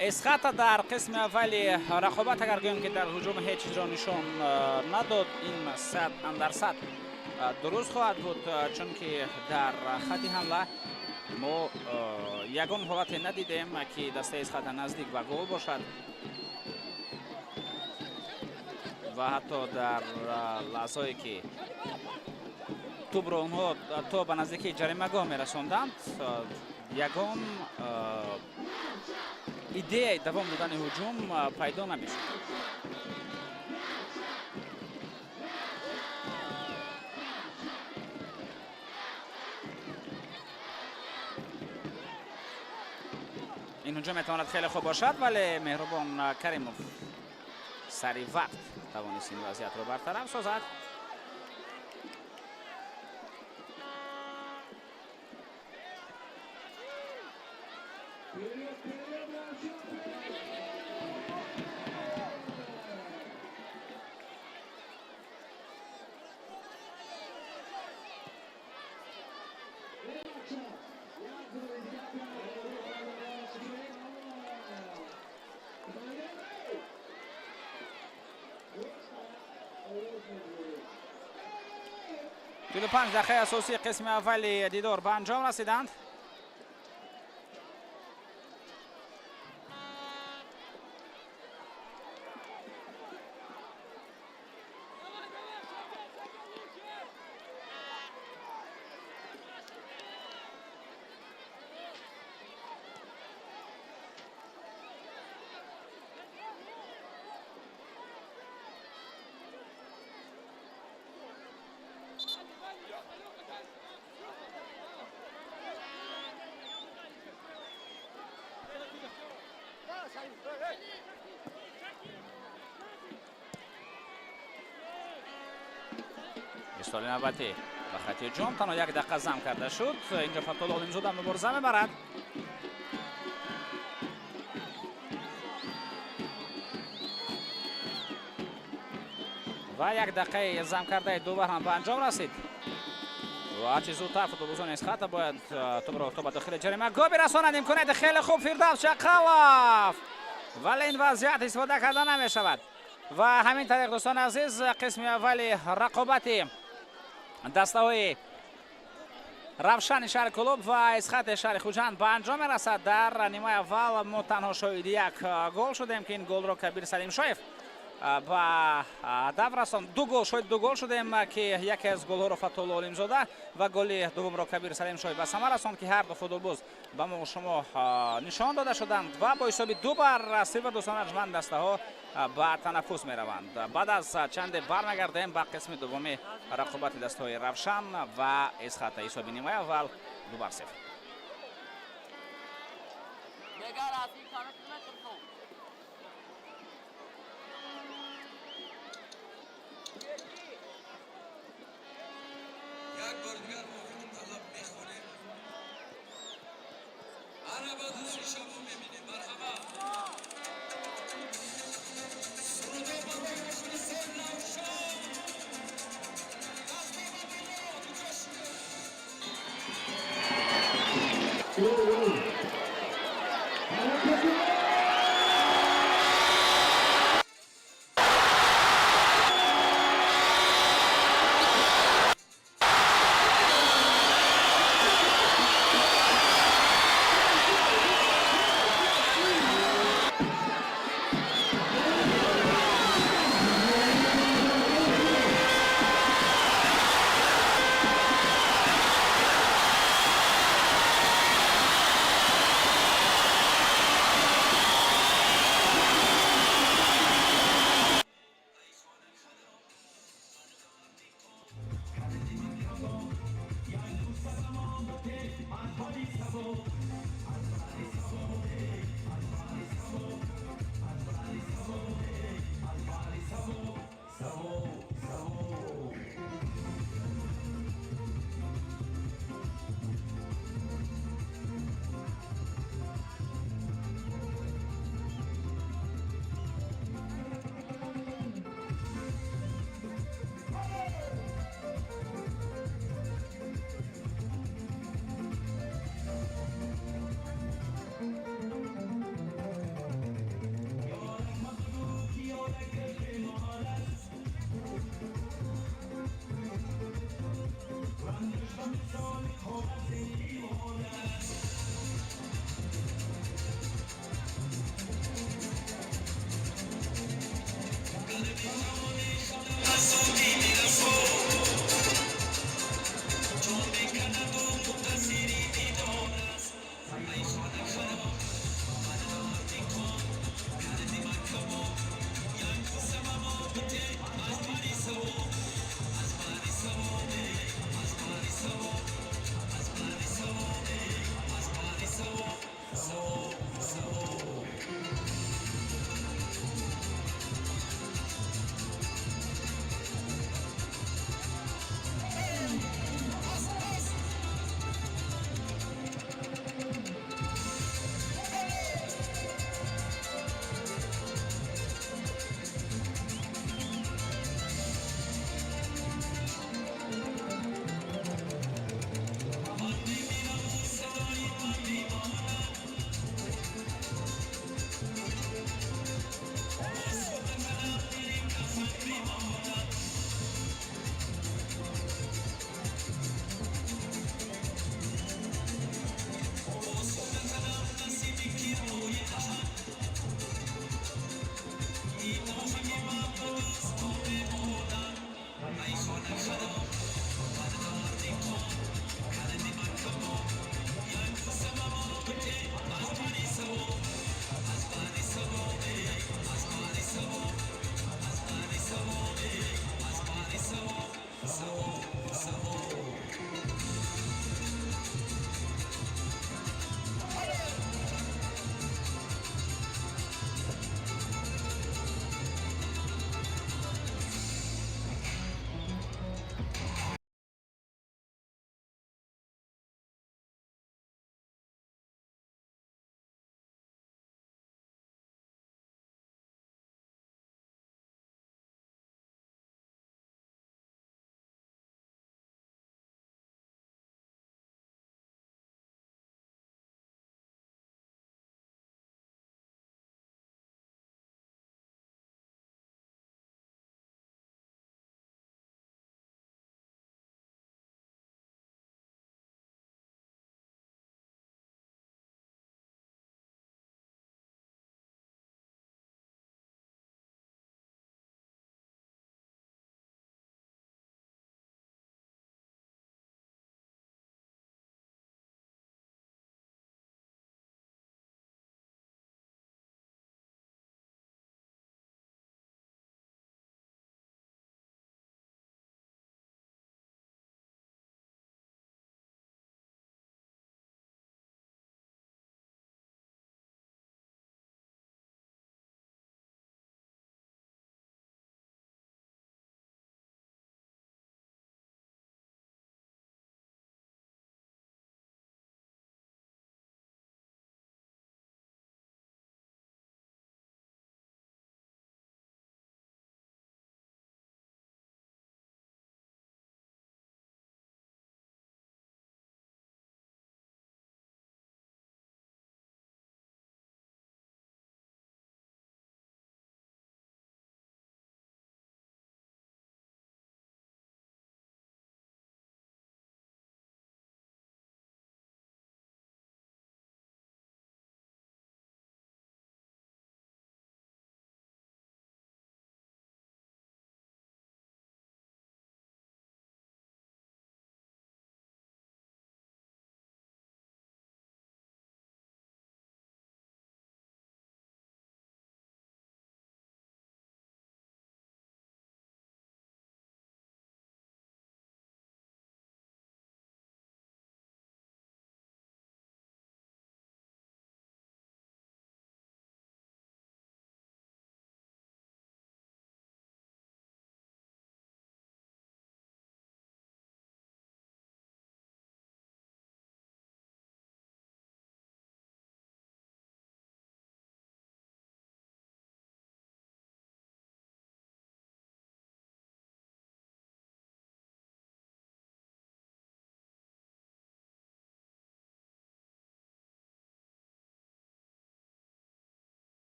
эсхата дар қисми аввали рақобат агар гӯем ки дар ҳуҷум ҳеҷ чизро нишон надод, ин 100% дуруст хоҳад буд, чунки дар хати ҳамла мо ягон ҳолате надидем ки дастаи эсхата наздик ба гол бошад ва ҳатто дар лаҳзае ки тӯбро онҳо то ба наздикии ҷаримагоҳ мерасонданд, ягон идеяи давом додани ҳуҷум пайдо намешуд. ин ҳуҷум метавонад хеле хуб бошад, вале меҳрубон Каримов сари вақт тавонист ин вазъиятро бартараф созад. چهل و پنج دقیقه اساسی قسم اولی دیدار به انجام رسیدند. استقلال نوبتی با خط هجوم تنها یک دقیقه زم کرده شد. اینجا فتح‌الله علیمزاده مبارزه میبرد. و یک دقیقه زم کرده دوباره هم به انجام رسید. و چه زودتر فوتبالبازان اسخاتا باید توپ به داخل جریمه گل برسانند. امکانیت خیلی خوب فردوس چقلوف، ولی این وضعیت استفاده کرده نمیشود. و همین طریق دوستان عزیز قسم اولی رقابتی دسته‌های روشن شهر کلوب و اسخات شهر خوجند به انجام میرسد. در نیمه اول ما تنها شاهد یک گل شدیم که این گل را کبیر سلیم شایف با هدف رساند. دو گل شدیم که یکی از گل‌ها را فتح‌الله علیمزاده و گل دوم را کبیر سلیم شایف به ثمر رساند که هر دو فوتبالباز به ما شما نشان داده شدند و با حساب 2-0 دوستان ارجمند دسته‌ها به تنفس میروند. بعد از چند برمیگردیم به قسم دوم رقابت دسته‌های روشن و اسخات. حساب نیمه اول 2-0.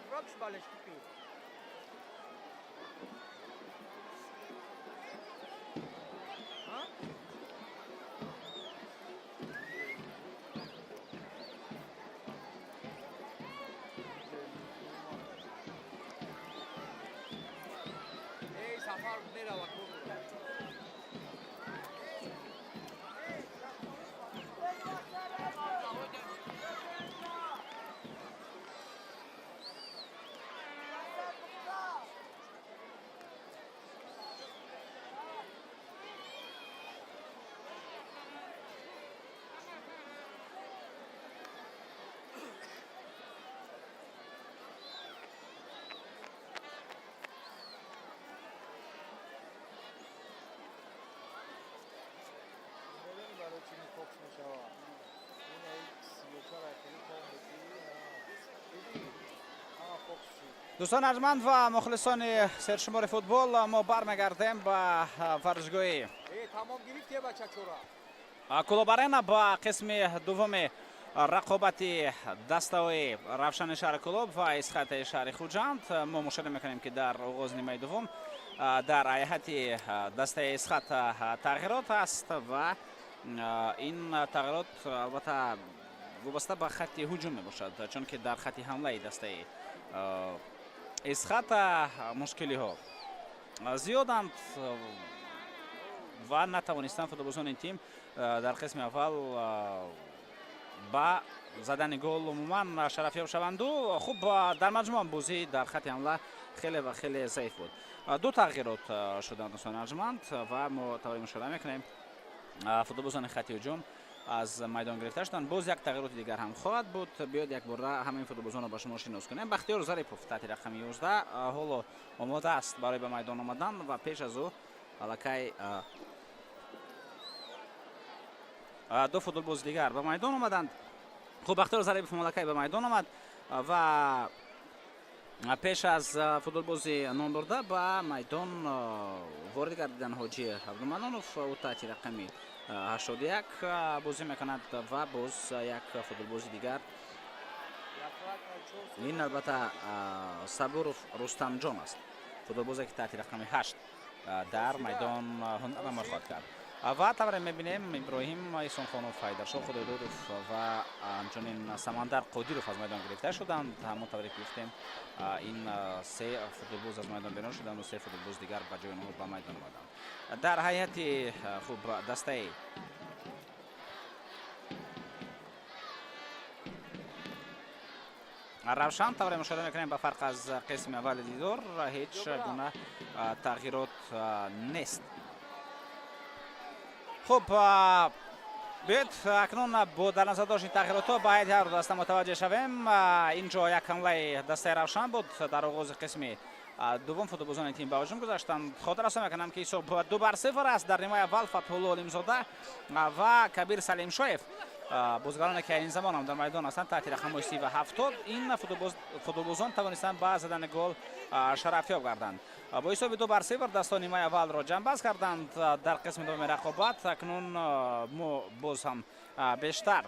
Brooks baleš kupil. Ej, Safar Mera var kurdu. دوستان ارجمند و مخلصان سرشمار فوتبال، ما برمیگردیم به ورزشگاهی تمام گرفتی بچه چورا کلوب آرنا با قسم دوم رقابت دسته‌های روشن شهر کلوب و اسخط شهر خوجند. ما مشاهده میکنیم که در آغاز نیمه دوم در هیئت دسته اسخط تغییرات است و این تغییرات البته وابسته به خط هجوم می باشد، چون که در خط حمله دسته اسخط مشکلی ها زیادند و نتوانستند فوتبالبازان این تیم در قسم اول با زدن گل عموما شرفیاب شوند و خوب در مجموع بازی در خط حمله خیلی ضعیف بود. دو تغییرات شدند دوستان ارجمند و ما طوری مشاهده میکنیم فوتبالبازان خط هجوم از میدان گرفته شدند. باز یک تغییرات دیگر هم خواهد بود. بیاید یک بار همین فوتبالبازان را با شما شناس کنیم. بختیار ظریفوف تحت رقم 11 حالا آماده است برای به میدان آمدن و پیش از او الکی دو فوتبالباز دیگر به میدان آمدند. خب بختیار ظریفوف الکی به میدان آمد و پیش از فوتبالبازی نام برده به میدان وارد گردیدن حاجی عبدالمنانوف او تحت رقم 81 بازی میکند و باز یک فوتبالبازی دیگر این البته صبور رستم جان است، فوتبالبازی که تحت رقم 8 در میدان هنرنمایی خواهد کرد و طبعا میبینیم ابراهیم احسانخانوف، حیدرشاه خدایدادوف و همچنین سمندر قادیروف از میدان گرفته شدند. همونطور که گفتیم این سه فوتبالباز از میدان بیرون شدند و سه فوتبالباز دیگر به جای آنها به میدان آمدند. در هیئت خوب دسته равшан тавре мушоҳида мекунем ба фарқ аз қисми аввали дидор ҳеҷ гуна тағйирот нест. хуб биёед акнун бо дар назар доштани тағйиротҳо ба ҳайати ҳар даста мутаваҷҷеҳ шавем. инҷо як ҳамлаи дастаи равшан буд дар оғози қисми дуввум. футболбозони тим ба ҳуҷум гузаштанд. хотир расо мекунам ки ҳисоб 2-0 аст дар нимои аввал. Фатҳулло Олимзода ва Кабир Салимшоев бозигароне ки ин замон ҳам дар майдон ҳастанд таҳти рақамҳои 30-70 ин футболбозон тавонистанд ба задани гол шарафёб гарданд. бо ҳисоби 2-0 дастаи нимои аввалро ҷамъбаст карданд. дар қисми дуввуми рақобат акнун мо боз ҳам бештар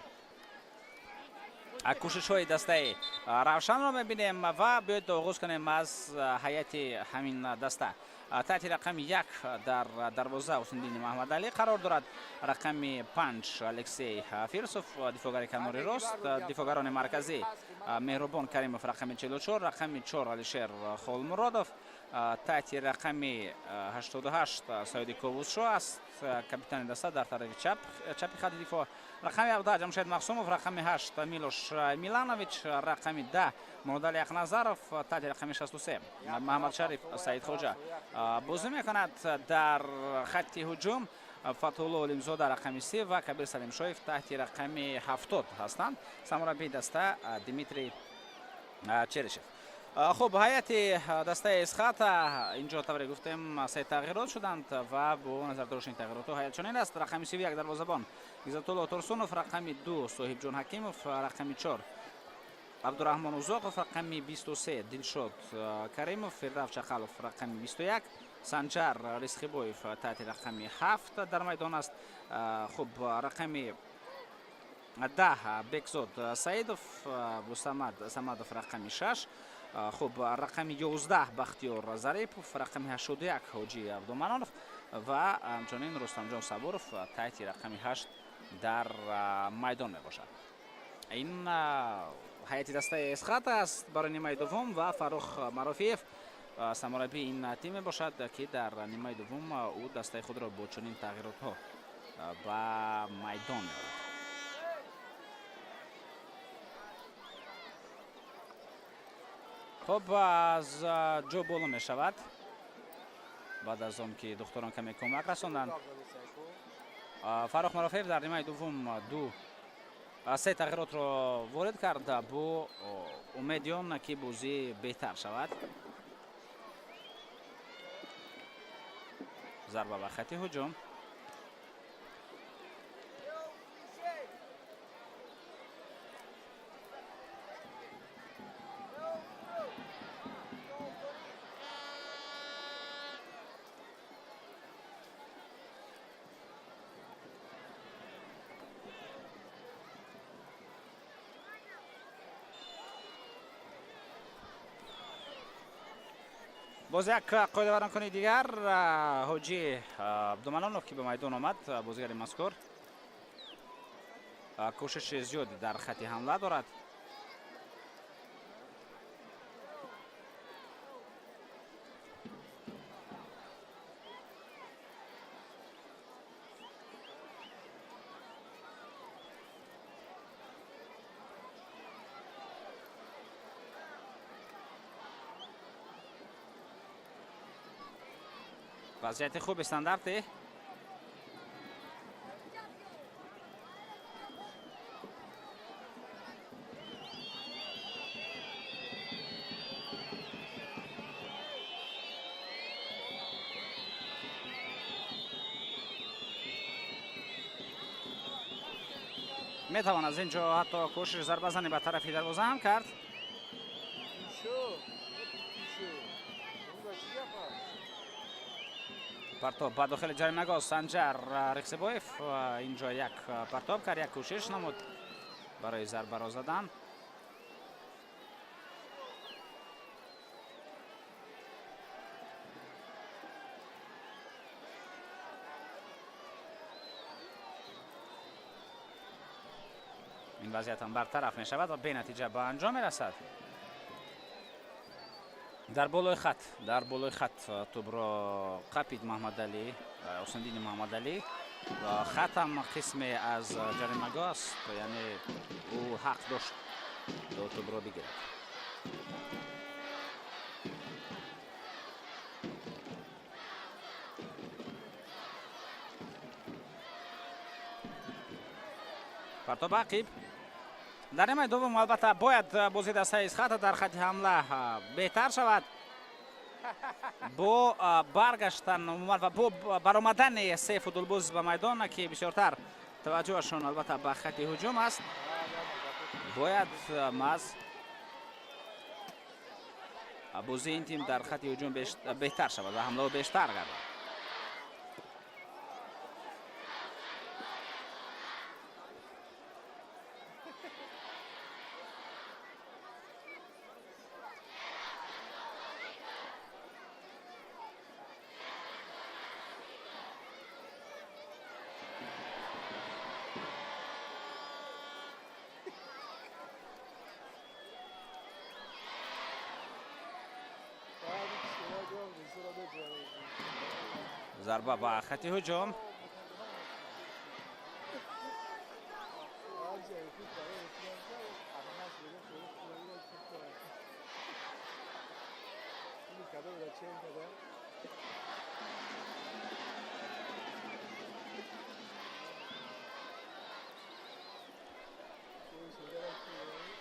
кӯшишҳои дастаи равшанро мебинем ва биёед оғоз кунем аз ҳайати ҳамин даста. таҳти рақами 1 дар дарвоза Ҳусайниддин Маҳмадалӣ қарор дорад. рақами 5 Алексей Фирсов, дифогари канори рост. дифогарони марказӣ Меҳрубон Каримов, рақами 44, рақами 4 Алишер Холмуродов. таҳти рақами 88 Саиди Ковузшо аст, капитани даста дар тарафи чапи хати дифоъ. рақами 17 Ҷамшед Махсумов, рақами 8 Милош Миланович, рақами 10 Муҳаммадалӣ Ақназаров, таҳти рақами 63 Маҳмадшариф Саидхоҷа бозӣ мекунад. дар хатти ҳуҷум Фатҳулло Олимзода рақами 30 ва Кабир Салимшоев таҳти рақами 70 ҳастанд. самураббии даста Димитрий Черешев. хуб ҳайати дастаи Эсхата инҷо тавре гуфтем се тағйирот шуданд ва бо назар доштани тағйиротҳо ҳаят чунин аст. рақами 31 дарвозабон Иззатулло Турсунов, рақами 2 Соҳибҷон Ҳакимов, рақами 4 Абдураҳмон Узоқов, рақами 23 Дилшод Каримов, Фирдавс Чақалов, рақами 21 Санҷар Рисхибоев таҳти рақами 7 дар майдон аст. хуб рақами 10 Бекзод Саидов, Самадов рақами 6. хуб рақами 11 Бахтиёр Зарипов, рақами 81 Ҳоҷи Абдуманонов ва ҳамчунин Рустамҷон Сабуров таҳти рақами 8 дар майдон мебошад. ин ҳайати дастаи Эсхат аст барои нимои дуввум ва Фарух Марофиев самураббии ин тим мебошад ки дар нимои дуввум ӯ дастаи худро бо чунин тағйиротҳо ба майдон меорад. хуб аз ҷо боло мешавад баъд аз он ки духтурон каме кӯмак расонданд. Фарух Марофиев дар нимои дуввум 3 тағйиротро ворид кард бо умеди он ки бозӣ беҳтар шавад. зарба ба хати ҳуҷум. боз як қоидаворонкуни дигар Ҳоҷи Абдуманонов ки ба майдон омад, бозигари мазкур кӯшиши зиёде дар хати ҳамла дорад. вазъияти хуби стандарти. метавон аз ин ҷо ҳатто кӯшиш зарбазани ба тарафи дарвоза ҳам кард. партоб ба дохили ҷаримагоҳ Санҷар Рихсибоев ин ҷо як партоб кард, як кӯшиш намуд барои зарбаро задан. ин вазъият ҳам бартараф мешавад ва бенатиҷа ба анҷом мерасад. дар болои хат тӯбро қапид Маҳмадалӣ, Ҳусайниддин Маҳмадалӣ. хатам қисме аз ҷаримагоҳ аст, яъне ӯ ҳақ дошт то тӯбро бигирад. партоб ақиб дар нимаи дуввум албатта бояд бозӣ дастаи Исхата дар хатти ҳамла беҳтар шавад бо баргаштан ва бо баромадани се футболбоз ба майдон ки бисёртар таваҷҷӯҳашон албатта ба хатти ҳуҷум аст. Бояд маз бозии ин тим дар хатти ҳуҷум беҳтар шавад ва ҳамлао бештар гардад. зарба ба хатти ҳуҷум.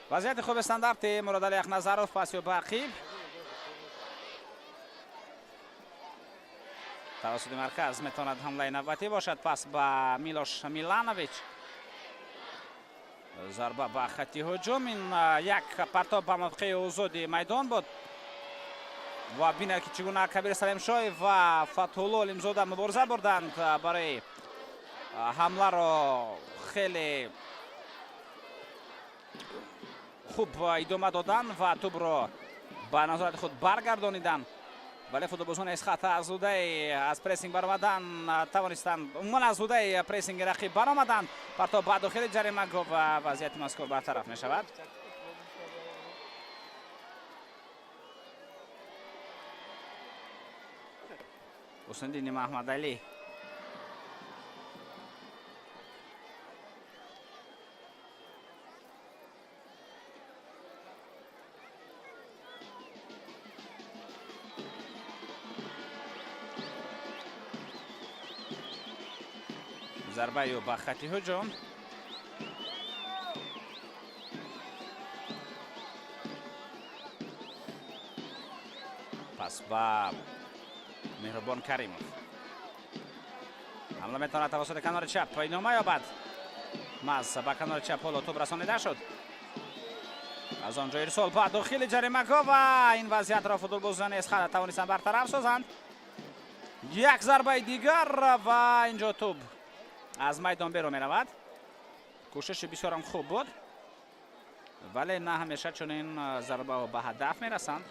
вазъияти хуби стандарти Мурадали Ахназаров пасё ба ақиб тавассути марказ метавонад ҳамлаи навбатӣ бошад. Пас ба Милош Миланович. Зарба ба хатти ҳуҷум. Ин як партоб ба мавқеи озоди майдон буд ва бинед ки чӣ гуна Кабир Салемшоев ва Фатҳулло Олимзода мубориза бурданд барои ҳамларо хеле хуб идома додан ва тӯбро ба назорати худ баргардонидан. вале футболбозони Исхата аз зудаи аз прессинг баромадан тавонистанд, умуман аз зудаи прессинги рақиб баромаданд. партоб ба дохили ҷарима гов ва вазъияти мазкур бартараф мешавад. ҳусниddин Маҳмадалӣ зарбаи ба хатти ҳуҷум. пас ба Меҳрубон Каримов. ҳамла метавонад тавассути канори чап идома ёбад. маз ба канори чап ҳоло тӯб расонида шуд. аз он ҷо ирсол ба дохили ҷаримагоҳ ва ин вазъиятро футболбозони Исхата тавонистанд бартараф созанд. як зарбаи дигар ва ин ҷо тӯб аз майдон берун меравад. кӯшиши бисёрам хуб буд, вале на ҳамеша чунин зарбаҳо ба ҳадаф мерасанд.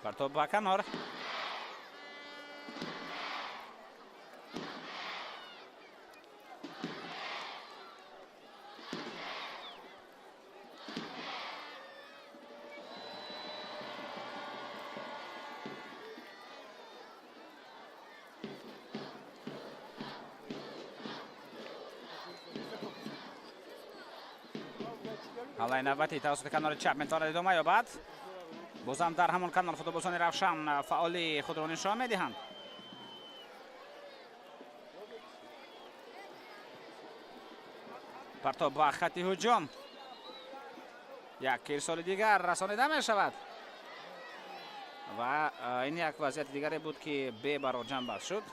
партоб ба канор. ҳамлаи навбатӣ тавассути канори чап метавонад идома ёбад. бозам дар ҳамон канор футболбозони Равшан фаъолии худро нишон медиҳанд. партоб ба хатти ҳуҷум. як ирсоли дигар расонида мешавад ва ин як вазъияти дигаре буд ки бебарор ҷанбаст шуд.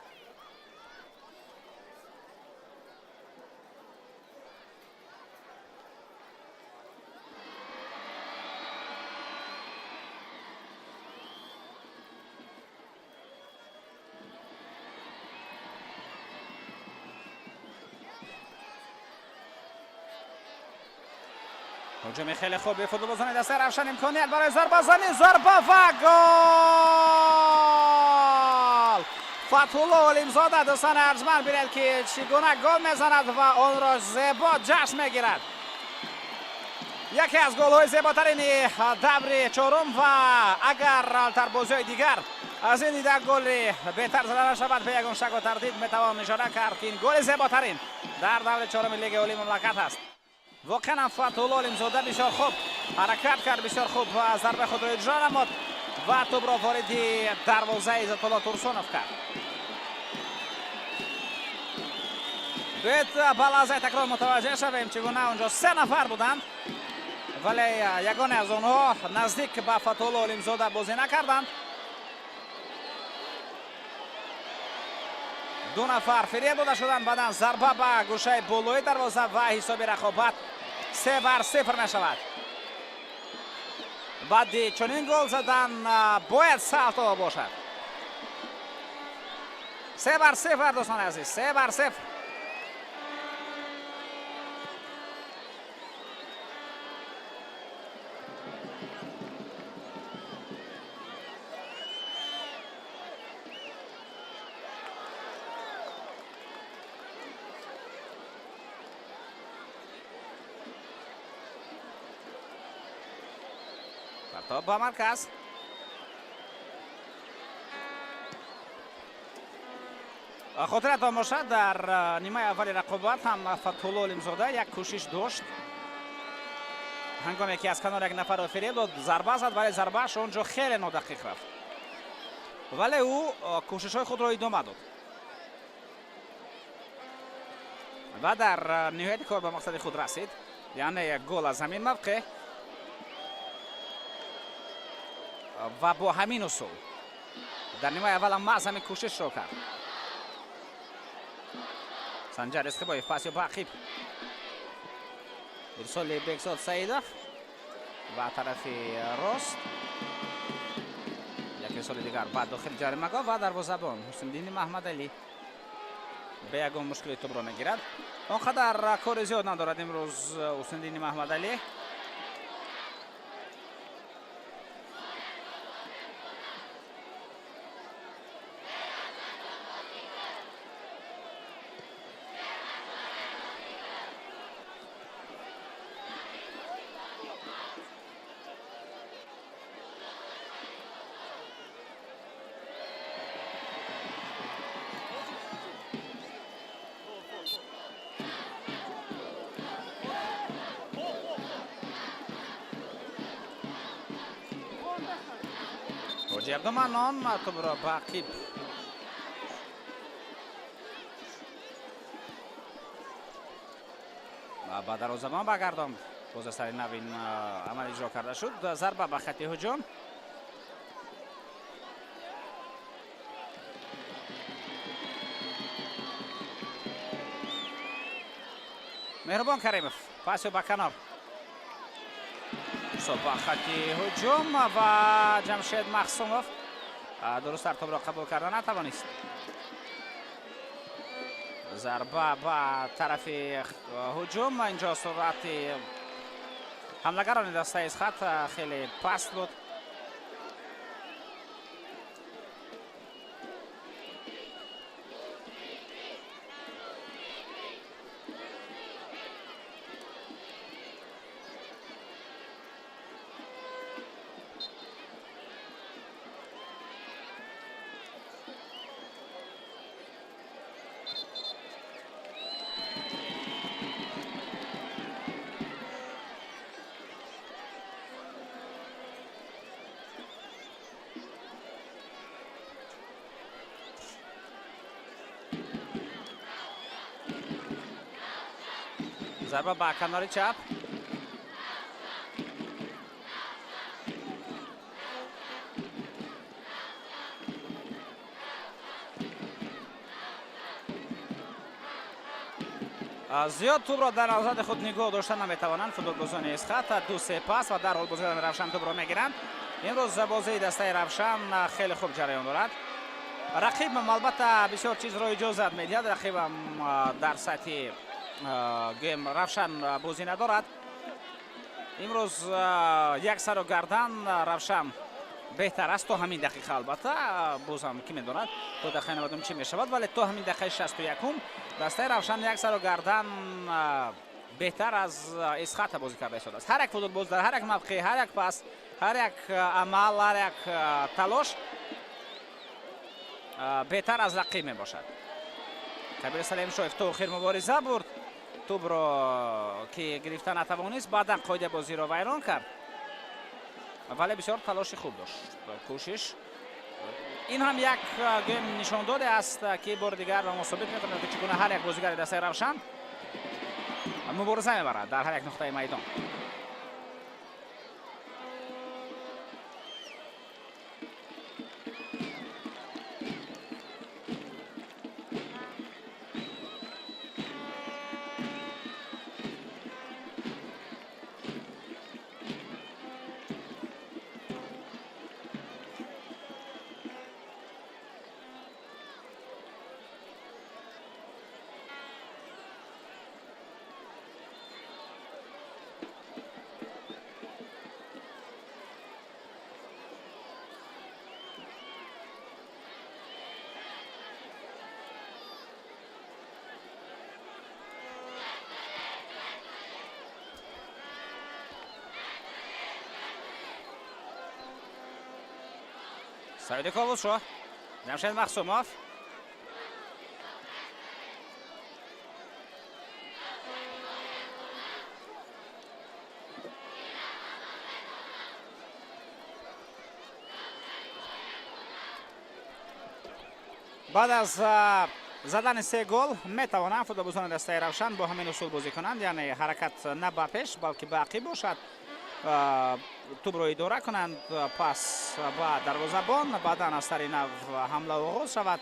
ҳуҷуми хеле хуби футболбозони дастаи Равшан. имконият барои зарбазанӣ. зарба ва гол! Фатҳулло Олимзода дӯстони арзманд бинед ки чӣ гуна гол мезанад ва онро зебо ҷашн мегирад. яке аз голҳои зеботарини даври чорум ва агар алтар бозиҳои дигар аз ин дида голи беҳтар зада нашавад бе ягон шаку тардид метавон ишора кард ки ин голи зеботарин дар даври чоруми лиги олии мамлакат аст. воқеан Фатҳулло Олимзода бисёр хуб ҳаракат кард, бисёр хуб зарбаи худро иҷро намуд ва тӯбро вориди дарвозаи Иззатулло Турсунов кард. биёед ба лаҳзаи такрор мутаваҷҷеҳ шавем чӣ гуна онҷо 3 нафар буданд, вале ягоне аз онҳо наздик ба Фатҳулло Олимзода бозӣ накарданд. 2 нафар фиреб дода шуданд, баъдан зарба ба гӯшаи болои дарвоза ва ҳисоби рақобат 3-0 мешавад. баъди чунин гол задан бояд салто бошад. 3-0 дӯстони азиз, 3-0. Партоб ба марказ. хотиратон бошад дар нимаи аввали рақобат ҳам Фатҳулло Олимзода як кӯшиш дошт. ҳангоме ки аз канор як нафарро фиреб дод, зарба зад, вале зарбааш он ҷо хеле нодақиқ рафт. вале ӯ кӯшишҳои худро идома дод ва дар ниҳояти кор ба мақсади худ расид, яъне гол аз ҳамин мавқеъ ва бо ҳамин усул дар нимаи аввалам маъз ҳамин кӯшишро кард. санҷар истиқбоев, Фасиё Бақиб, ирсоли Бекзод Саидов ва тарафи рост, як ирсоли дигар ба дохили ҷаримагоҳ ва дарвозабон Ҳусндини Маҳмадалӣ бе ягон мушкиле тӯбро мегирад. он қадар кори зиёд надорад имрӯз Ҳусндини Маҳмадалӣ. ҳоҷи Абдуманнон тӯбро Бақиб ба дарвозабон баргардонд. боз аз сари навин амал иҷро карда шуд. зарба ба хати ҳуҷум. Меҳрубон Каримов, пасё ба канор. ба хати ҳуҷум ва Ҷамшед Махсумов дурустар тӯбро қабул карда натавонист. зарба ба тарафи ҳуҷум. инҷо суръати ҳамлагарони дастаи Изхат хеле паст буд. зарба ба канори чап. зиёд тӯбро дар назоати худ нигоҳ дошта наметавонанд футболбозони Изхат. 2-3 пас ва дарҳол бозигарони Равшан тӯбро мегиранд. имрӯз бозии дастаи Равшан хеле хуб ҷараён дорад. рақибам албатта бисёр чизро иҷозат медиҳад. рақибам дар сатҳи гем Равшан бозӣ надорад. имрӯз як сару гардан Равшан بهتر است. تا همین دقیقه البته باز هم کی میداند تا دقیقه 90 چی میشود، ولی تا همین دقیقه 61 دسته روشن یک سر و گردن بهتر از اسخط بازی کرده شده است. هر یک فوتبال در هر یک موقع، هر یک پاس، هر یک عمل، هر یک تلاش بهتر از رقیب می باشد. کبیر سلیم شویف تو خیر مبارزه برد، توپ را که گرفتن نتوانست، بعدا قاعده بازی را ویران کرد، ولی بسیار تلاش خوب داشت. کوشش این هم یک گیم نشان داده است که بار دیگر به ما ثابت می‌کند که چگونه هر یک بازیگر دسته روشن مبارزه می‌برد در هر یک نقطه میدان. سعید کاووس شو جمشید مخصوموف بعد از زدن 3 گل میتوانند فوتبالبازان دسته روشن با همین اصول بازی کنند، یعنی حرکت نه به پیش بلکه باقی باشد، توپ رو اداره کنند، پاس با دروازه‌بان، بعدا از طریق حمله آغاز شود.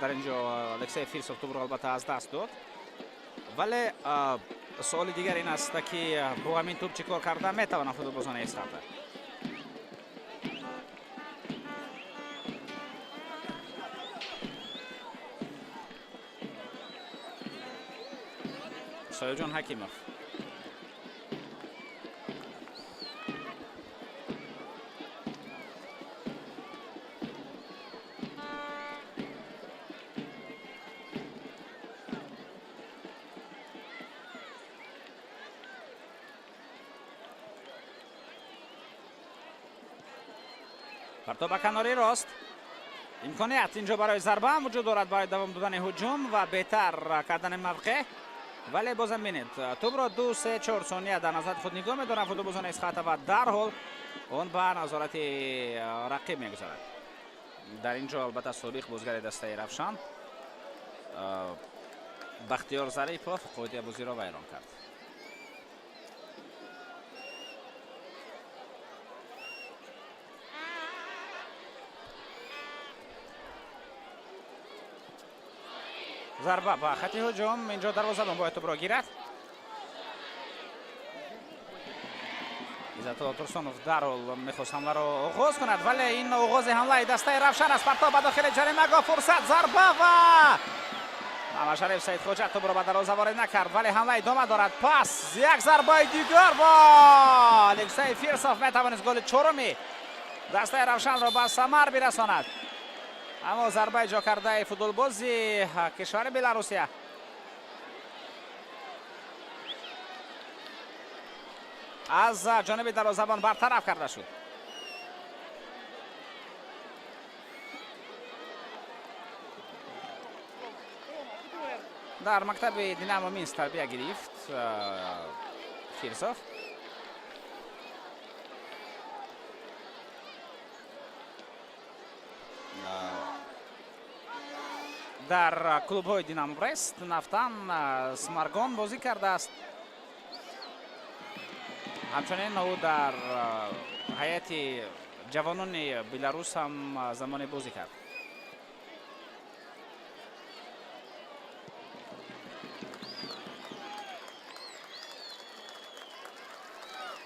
در اینجا الکسی فیرسوف توپ رو البته از دست داد، ولی سوال دیگر این است که با همین توپ چیکار کرده میتوانند فوتبالبازان اسخط. سایجان حکیموف پرتاب به کناری راست، امکانیت اینجا برای ضربه هم وجود دارد برای دوام دادن هجوم و بهتر کردن موقع، ولی بازم بینید توپ را 2-3-4 ثانیه در نظر خود نگاه می‌دارند فوتبالبازان اسخط و در حال اون به نظارت رقیب می‌گذارد. در اینجا البته صادق بازیگر دسته روشن بختیار ظریفوف قاعده بازی را ویران کرد. ضربه با خط هجوم، اینجا دروازه‌بان باید توپ را گیرد. عزت ترسونوف در حال میخواست حمله را آغاز کند، ولی این آغاز حمله دسته روشن است. پرتاب به داخل جریمه گاه فرصت ضربه و محمد شریف سید خوجت توپ را به دروازه وارد نکرد، ولی حمله ادامه دارد. پس یک ضربه دیگر و الکسی فیرسوف میتوانست گل چهارمی دسته روشن را به ثمر برساند، اما ضربه جا کرده فوتبالبازی کشور بلاروسیه از جانب دروازه‌بان برطرف کرده شد. در مکتب دینامو مینسک تربیه گرفت فیرسوف. در کلوب‌های دینامو برست، نفتن، سمارگون بازی کرده است. همچنین او در هیئت جوانان بلاروس هم زمان بازی کرد.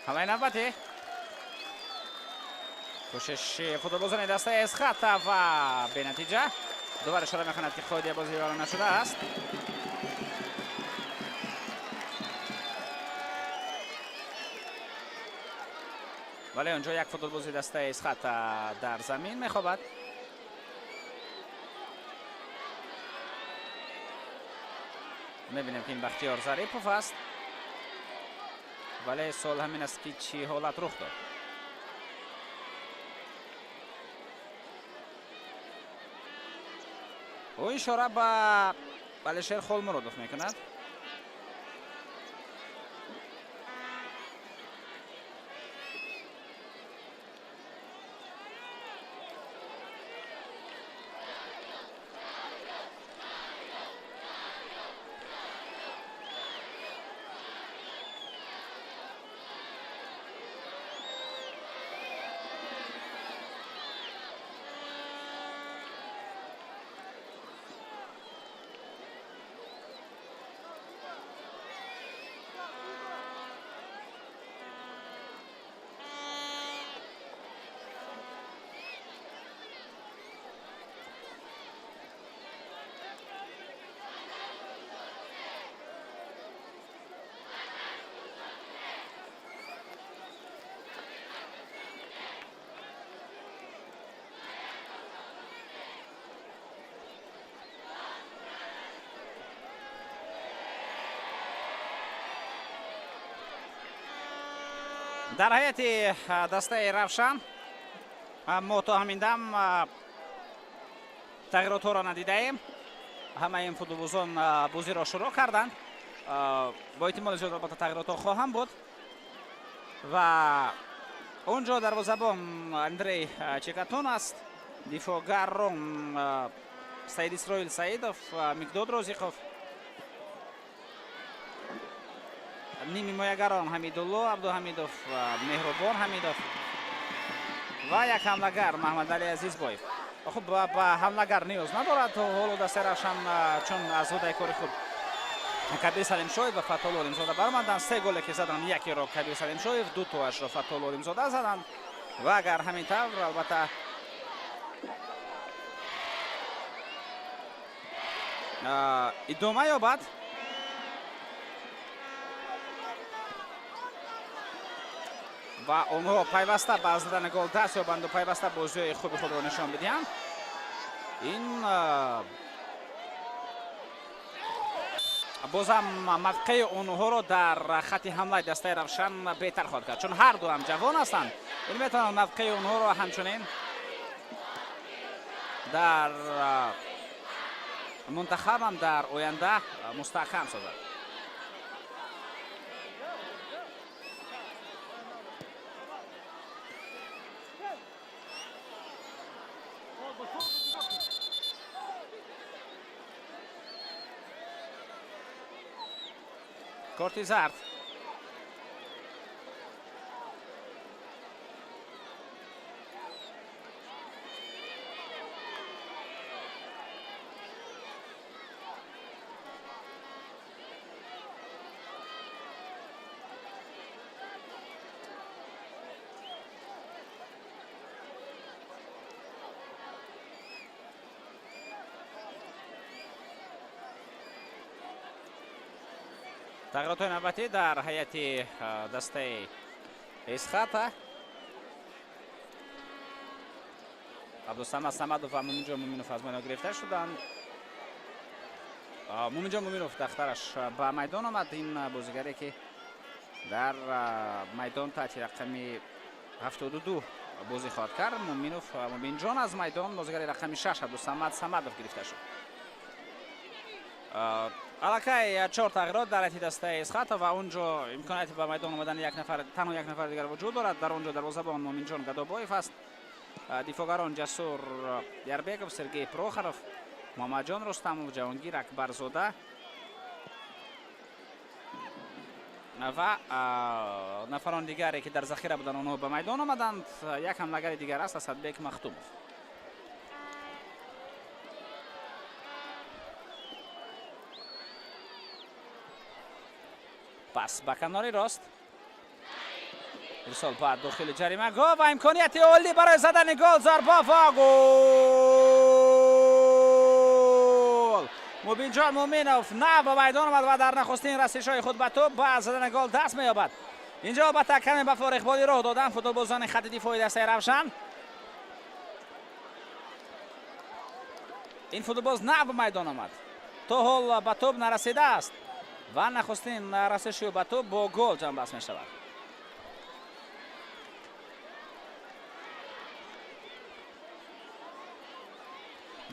حمله نوبتی کوشش فوتبالبازان دسته اسخط و به نتیجه دوباره اشاره می‌کند که قاعده بازی ویران نشده است. ولی اونجا یک فوتبالبازی دسته اسخط در زمین میخوابد. میبینیم که این بختیار ظریفوف است، ولی سوال همین است که چی حالت رخ داد. او اشاره به بلشیر خولمرودوف میکند. در حیات دسته روشن ما تا همین دم تغییرات را ندیده ایم. همه این فوتبالبازان بازی را شروع کردند. با احتمال زیاد البته تغییرات خواهم بود. و اونجا دروازه‌بان اندری چیکاتون است. دفاعگران سعید اسرائیل سعیدوف، مقداد روزیخوف. نیمی مایگران حمیدالله عبدالحمیدوف، مهربان حمیدوف و یک حمله‌گر محمد علی عزیزبایف. خب با حمله‌گر نیاز ندارد حالا دسته روشن، چون از هدای کار خود کبیر سلیم شویف و فتح‌الله علیمزاده برآمدند. 3 گل که زدند، یکی را کبیر سلیم شویف، 2 تاش را فتح‌الله علیمزاده زدند. و اگر همین طور البته ادامه یابد و اونها پیوسته به زدن گل دست یابند و پیوسته بازی خوب خود را نشان بدهند. این بازم موقع اونها را در خط حمله دسته روشن بهتر خواهد کرد، چون هر دو هم جوان هستند. این میتوانند موقع اونها را همچنین در منتخب هم در آینده مستحکم سازد. کارت زرد. تغییرات نوبتی در هیئت دسته اسخط. عبدالصمد صمدوف و مومینجان مومینوف از میدان گرفته شدند. مومینجان مومینوف دخترش به میدان آمد. این بازیگری که در میدان تحت رقم 72 بازی خواهد کرد. مومینجان از میدان بازیگری رقم 6 عبدالصمد صمدوف گرفته شد. علاقه 4 تغییرات در هیئت دسته اسخط و اونجا امکانیت به میدان آمدن تنها یک نفر دیگر وجود دارد. در اونجا دروازه‌بان مومینجان گدابایف است. دفاعگران جسور دیربیکوف، سرگئی پروخروف، محمد جان رستموف، جهانگیر اکبرزاده و نفران دیگری که در ذخیره بودند اونها به میدان آمدند. یک حمله‌گر دیگر است، اسدبک مختوموف. پس به کنار راست ارسال بعد داخل جریمه گل و امکانیت عالی برای زدن گل. ضربه و گل. مومینجان مومینوف نه به میدان آمد و در نخستین رسش‌های خود به توپ با زدن گل دست می‌یابد. اینجا البته کمی به فارغ بالی راه دادن فوتبالبازان خط دفاعی دسته روشن. این فوتبالباز نه به میدان آمد، تا حال به توپ نرسیده است و نخستین رسش به توپ با گل جمع بحث می شود.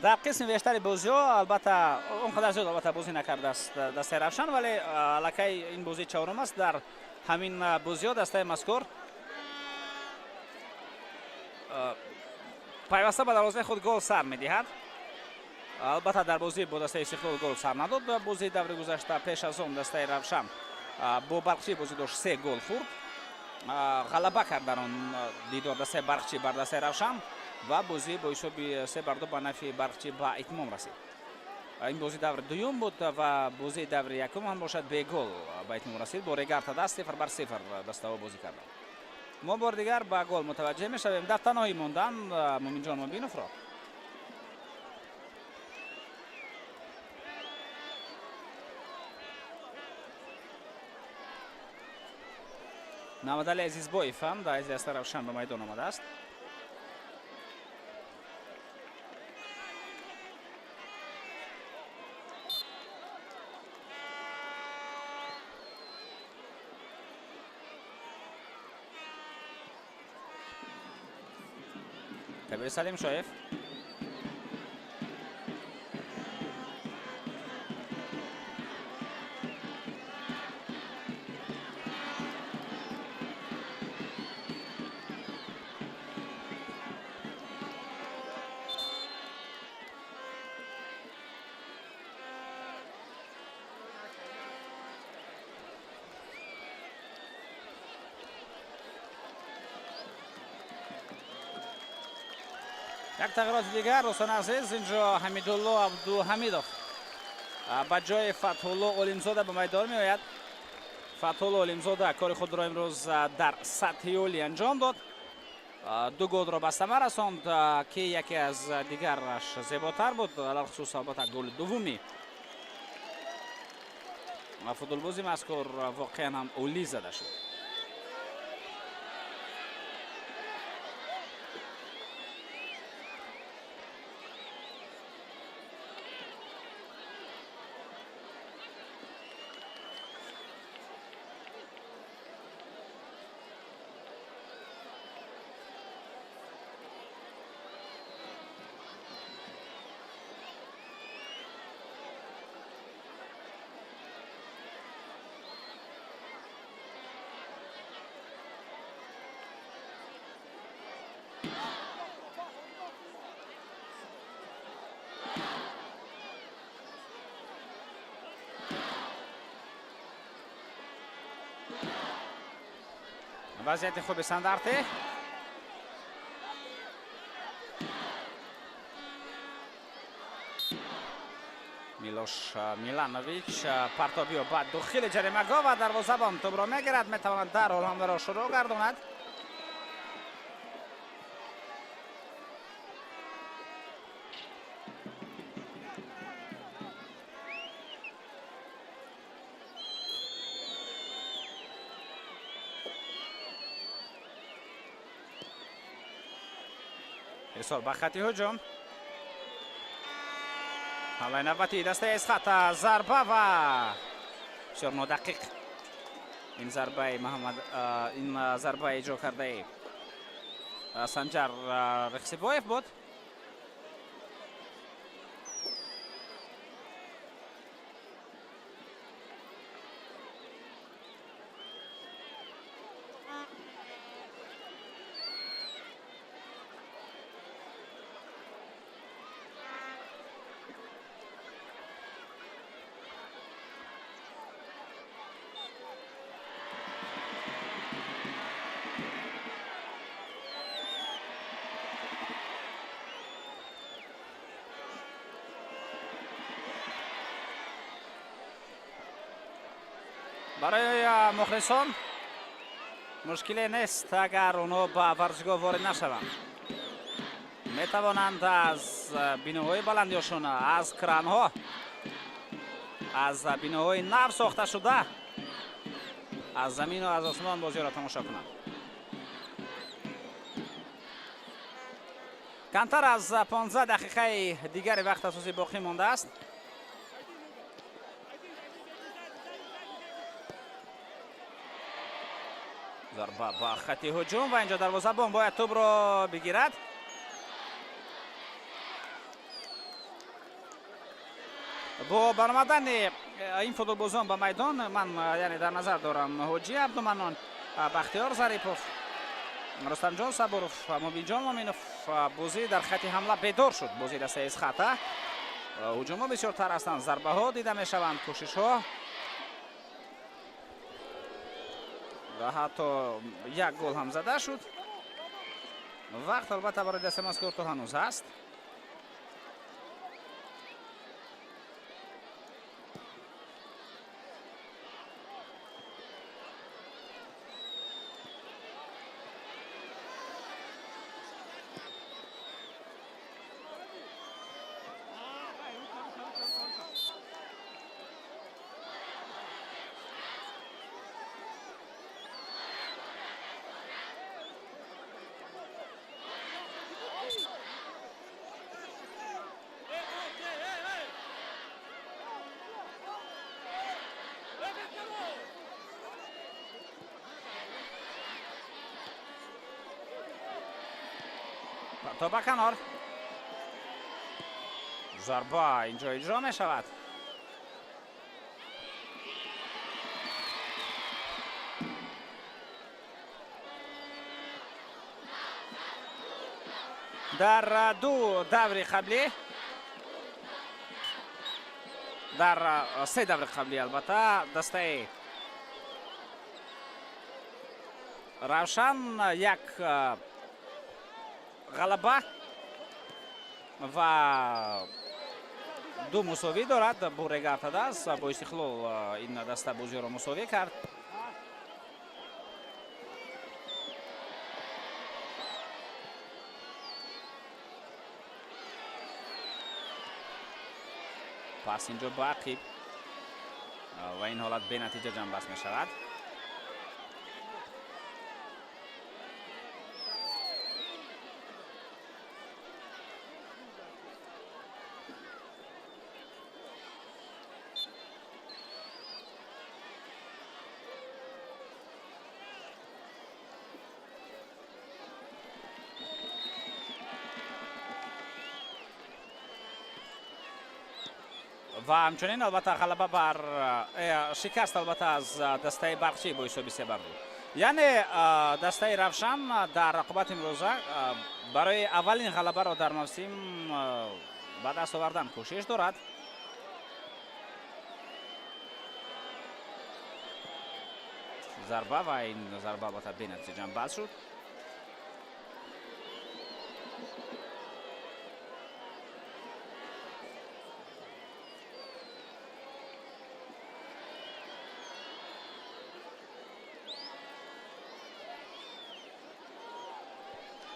در قسم بیشتر بازی ها البته اونقدر زیاد البته بازی نکرده است دسته روشن، ولی الکی این بازی چهارم است. در همین بازی ها دسته مذکور پیوسته به دروازه خود گل سر میدهد. البته در بازی با دسته استقلال گل سر نداد. بازی دور گذشته پیش از آن دسته روشن با برقچی بازی داشت 3 گل خورد. غلبه کرد در آن دیدار دسته برقچی بر دسته روشن و بازی با حساب 3-2 به نفع برقچی به اتمام رسید. این بازی دور دوم بود و بازی دور یکم هم باشد به گل به اتمام رسید. با ریگارتا دست 0-0 دسته ها بازی کردند. ما بار دیگر به گل متوجه می شویم. در تنهایی موندن مومین جان مبینوف را. محمد علی عزیزبایف هم در از دسته روشن به میدان آمده است. کبیر سلیم شایف یک تغییرات دیگر دوستان عزیز. اینجا حمیدالله عبدالحمیدوف با جای فتحالله علیمزاده به میدان می آید. فتحالله علیمزاده کار خود را امروز در سطح عالی انجام داد. 2 گل را به ثمر رساند که یکی از دیگرش زیباتر بود، علاوه خصوص البته گل دومی. فوتبالبازی مذکور واقعا هم عالی زده شد. وضعیت خوب سندرته. میلوش میلانویچ پرتابی و بعد داخل جریمه گاه و دروازه‌بان توپ را میگیرد. میتواند در حال حمله را شروع گرداند. ارسال به خط هجوم. حمله نوبتی دسته اسخط ضربه و بسیار نادقیق این ضربه این ضربه اجرا کرده سنجر رخسیبایف بود. برای مخلصان مشکلی نیست اگر اونو به ورزشگاه وارد نشوند. می توانند از بیناهای بلندیشون، از کرانها، از بیناهای نو ساخته شده از زمین و از آسمان بازی را تماشا کنند. کمتر از 15 دقیقه دیگر وقت اساسی باقی مانده است. ضربه با خط هجوم و اینجا دروازه‌بان باید توپ را بگیرد. با برآمدن این فوتبالبازان به میدان من یعنی در نظر دارم حاجی عبدالمنان، بختیار ظریفوف، رستم جان صبوروف، مبین جان مومینوف. بازی در خط حمله بیدار شد. بازی دسته از خطه هجوم ها بسیارتر هستند. ضربه ها دیده می شوند، کوشش ها و حتی یک گل هم زده شد. وقت البته برای دست مذکور تو هنوز هست. تا به کنار. ضربه اینجا اجرا می شود. در دو دور قبلی، در سه دور قبلی البته، دسته روشن یک غلبه و دو مساوی دارد. بورگارت دست با استقلال این دسته بازی را مساوی کرد. پس اینجا باقی و این حالت به نتیجه جنب بست می شود. و همچنین البته غلبه بر شکست البته از دسته برقچی با حساب 3 بر 2. یعنی دسته روشن در رقابت امروزه برای اولین غلبه را در موسم به دست آوردن کوشش دارد. ضربه و این ضربه البته به نتیجه جنب شد.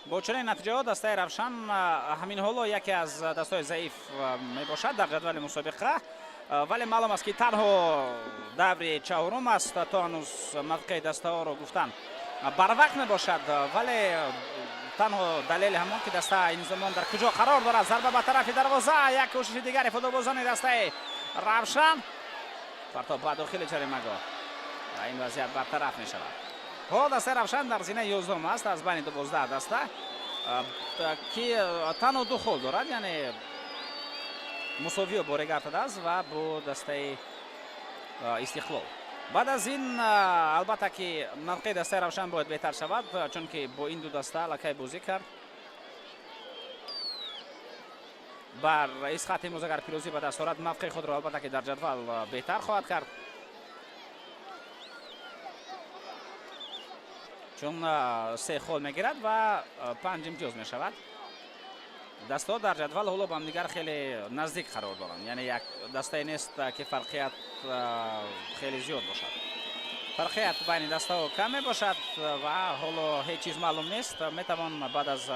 با چنین نتیجه ها دسته روشن همین حالا یکی از دستای ضعیف می باشد در جدول مسابقه، ولی معلوم است که تنها دور چهارم است. تا هنوز موقع دسته ها را گفتن بر وقت می باشد، ولی تنها دلیل همان که دسته این زمان در کجا قرار دارد. ضربه به طرف دروازه، یک کوشش دیگر فوتبالبازان دسته روشن. پرتاب به داخل جریمه‌گاه و این وضعیت برطرف می شود. ها دسته روشن در زینه 11 است از بین 12 دسته که تنها 2 خال دارد، یعنی مساوی و بورگارت است و با دسته استقلال. بعد از این البته که موقع دسته روشن باید بهتر شود، چون که با این دو دسته لکه بازی کرد. بر اسقاط امروز اگر پیروزی به دست آورد موقع خود را البته که در جدول بهتر خواهد کرد، چون 3 خال میگیرد و 5 امتیاز می شود. دسته در جدول حالا با هم دیگر خیلی نزدیک قرار دارند، یعنی یک دسته نیست که فرقیت خیلی زیاد باشد. فرقیت بین دسته ها کم می باشد و حالا هیچ چیز معلوم نیست. می توان بعد از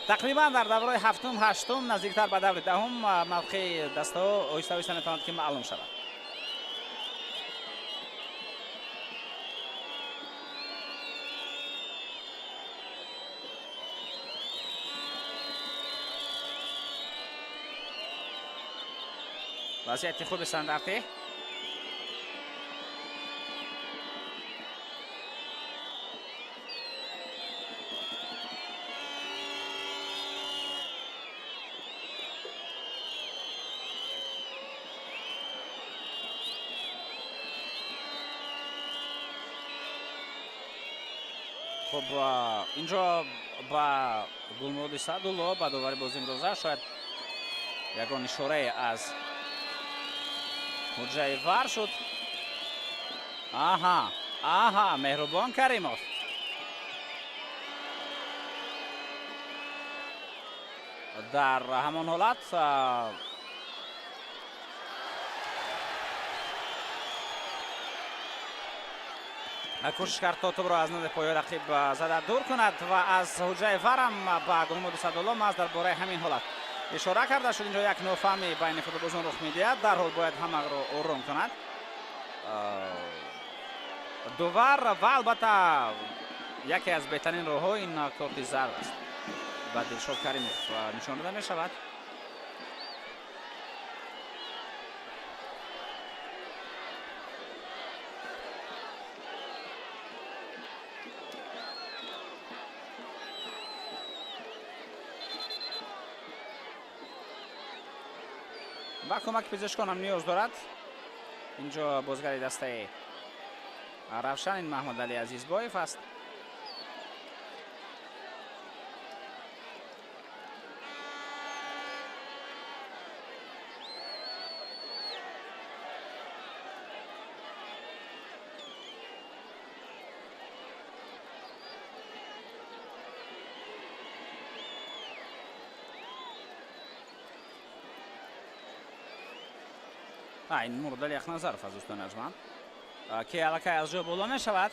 تقریبا در دوره هفتم هشتم نزدیکتر به دور دهم موقع دسته ها آهسته آهسته می تواند که معلوم شود. вазъияти хуби стандартӣ. خب اینجا با گلمرود سعدالله با داوری بازی امروزه شاید یگان اشاره از حجه وار شد. آها مهربان کریمов در همان حالت کوشش کرد تا توپ را از نزد پای رقیب زده دور کند و از حجه ورم با گلمرود سعدالله محض درباره همین حالت اشاره کرده شد. اینجا یک نوفهمی بین فوتبالبازان رخ می‌دهد، در حال باید همه را آرام کند دوور و البته یکی از بهترین راه‌ها این کارت زرد است و دلشاد کریمов نشان داده می‌شود. با کمک پزشکان هم نیاز دارد. اینجا بازیگر دسته روشن این محمد علی عزیزبایف است. این مورد یک نظر است از دوستان ارجمند که الکی از جا بالا می شود.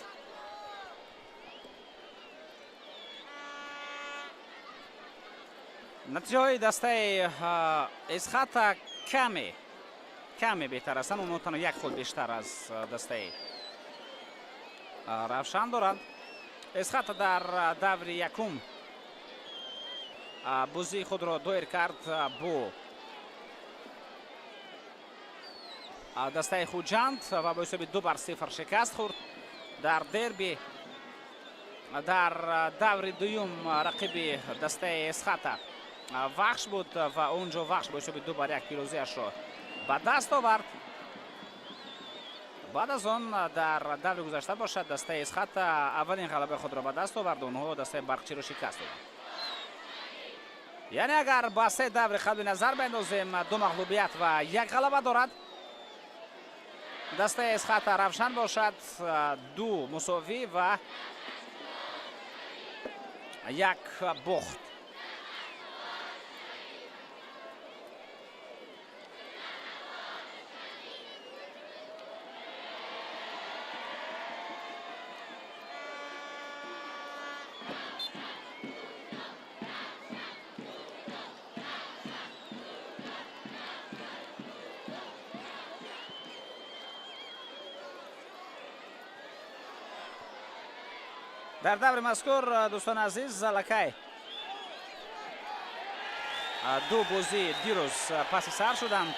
نتیجه دسته اسخط کمی بهتر است، اما تنها یک خود بیشتر از دسته روشن دارد. اسخط در دور یکم بازی خود را دایر کرد با دسته خوجند و با حساب 2-0 شکست خورد. در دربی در دور دوم رقیب دسته اسخط وخش بود و اونجا وخش با حساب 2-1 پیروزیش را به دست آورد. بعد از آن در دور گذشته باشد دسته اسخط اولین غلبه خود را به دست آورد، اونها دسته برقچی را شکست دادند. یعنی اگر با سه دور قبل نظر بندازیم 2 مغلوبیت و 1 غلبه دارد. دسته اسخط روشن باشد 2 مساوی و 1 باخت. در دور مذکور دوستان عزیز زلکی 2 بازی دیروز پس سر شدند،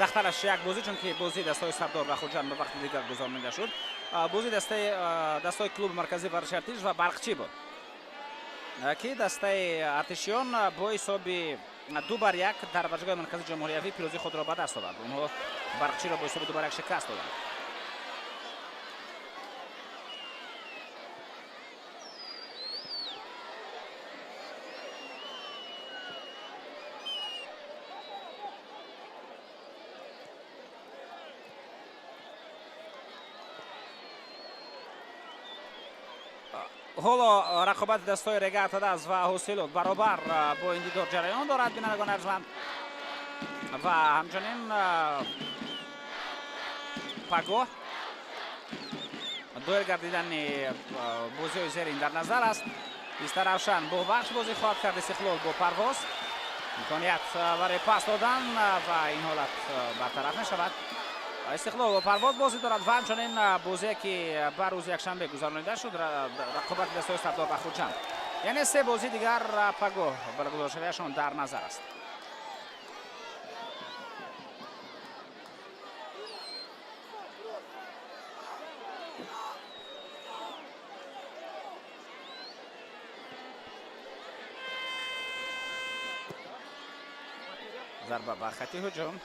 دخترش 1 بازی چون که بازی دستای سردار و خوجند به وقت دیگر گذرانده شد. بازی دستای کلوب مرکزی ورزش ارتش و برقچی بود که دسته ارتشیان با حساب 2-1 در ورزشگاه مرکزی جمهوری پیروزی خود را به دست آورد. اونها برقچی را با حساب 2-1 شکست دادند. حالا رقابت دستای رگات دست و حوصلات برابر با این دیدار جریان دارد بینندگان ارجمند و همچنین پاگو دایر گردیدن بازی های زیرین در نظر است. ایست روشن با بخش بازی خواهد کرد، استقلال با پرواز امکانیت برای پاس دادن و این حالت برطرف نشود. استقلال و پرواز بازی دارد و همچنین بازی که بر روز یکشنبه گذرانیده شد رقابت دستای سردار و خوجند، یعنی 3 بازی دیگر پاگو برگزار شدهشان در نظر است. зарба ба хати ҳуҷум.